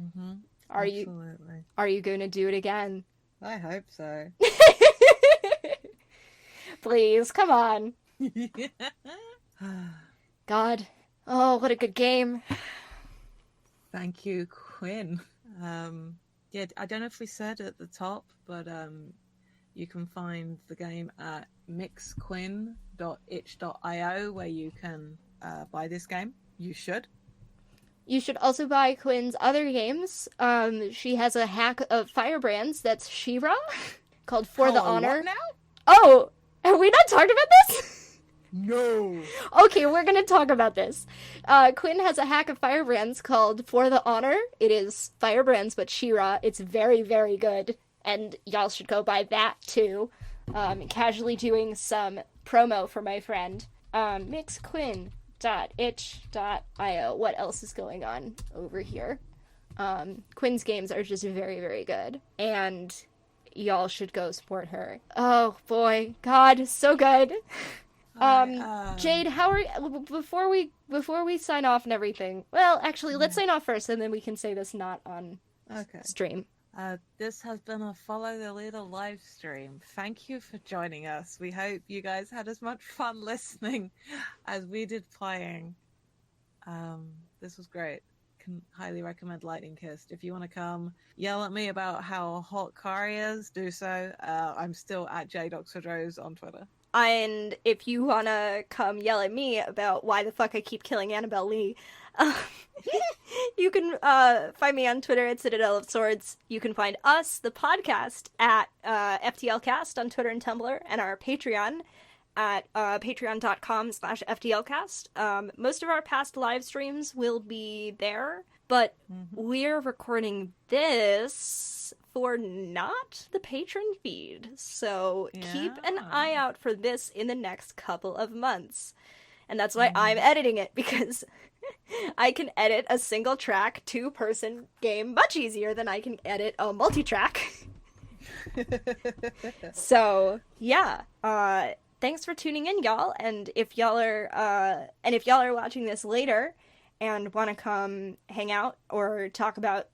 Mm-hmm. Are you going to do it again? I hope so. Please, come on. God. Oh, what a good game. Thank you, Quinn. Yeah, I don't know if we said at the top, but you can find the game at mixquinn.itch.io, where you can buy this game. You should. You should also buy Quinn's other games. She has a hack of Firebrands that's She-Ra, called For the Honor. What now? Oh, have we not talked about this? No. Okay, we're gonna talk about this. Quinn has a hack of Firebrands called For the Honor. It is Firebrands, but She-Ra. It's very, very good, and y'all should go buy that too. Casually doing some promo for my friend. Mixquinn.itch.io. What else is going on over here? Quinn's games are just very, very good, and y'all should go support her. Oh boy, God, so good. Jade, how are you, before we sign off and everything? Well, actually, let's sign off first, and then we can say this not on stream. This has been a Follow the Leader live stream. Thank you for joining us. We hope you guys had as much fun listening as we did playing. This was great. Can highly recommend Lightning Kissed. If you want to come yell at me about how hot Kari is, do so. I'm still at Jade Oxford Rose on Twitter. And if you want to come yell at me about why the fuck I keep killing Annabelle Lee, you can find me on Twitter at Citadel of Swords. You can find us, the podcast, at FTLcast on Twitter and Tumblr, and our Patreon at patreon.com/FTLcast. Most of our past live streams will be there, but we're recording this for not the patron feed, so keep an eye out for this in the next couple of months. And that's why I'm editing it, because I can edit a single track 2-person game much easier than I can edit a multi-track. So yeah, thanks for tuning in, y'all. And if y'all are watching this later and want to come hang out or talk about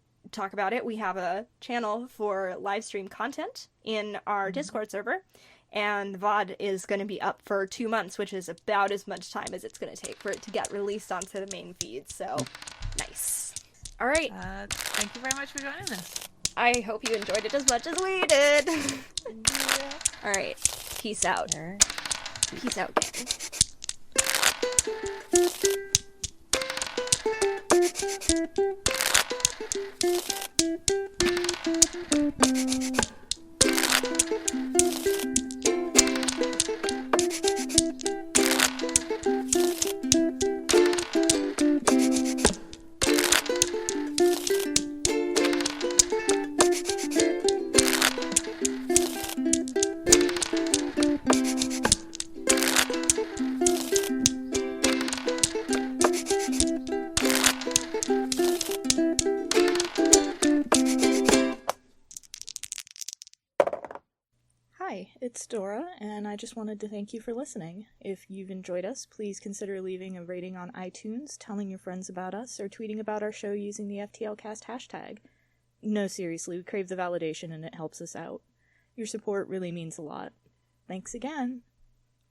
it, we have a channel for live stream content in our Discord server, and the VOD is going to be up for 2 months, which is about as much time as it's going to take for it to get released onto the main feed. So nice. All right, Thank you very much for joining us. I hope you enjoyed it as much as we did. All right, peace out. Peace out, gang. Hi, it's Dora, and I just wanted to thank you for listening. If you've enjoyed us, please consider leaving a rating on iTunes, telling your friends about us, or tweeting about our show using the FTLcast hashtag. No, seriously, we crave the validation and it helps us out. Your support really means a lot. Thanks again!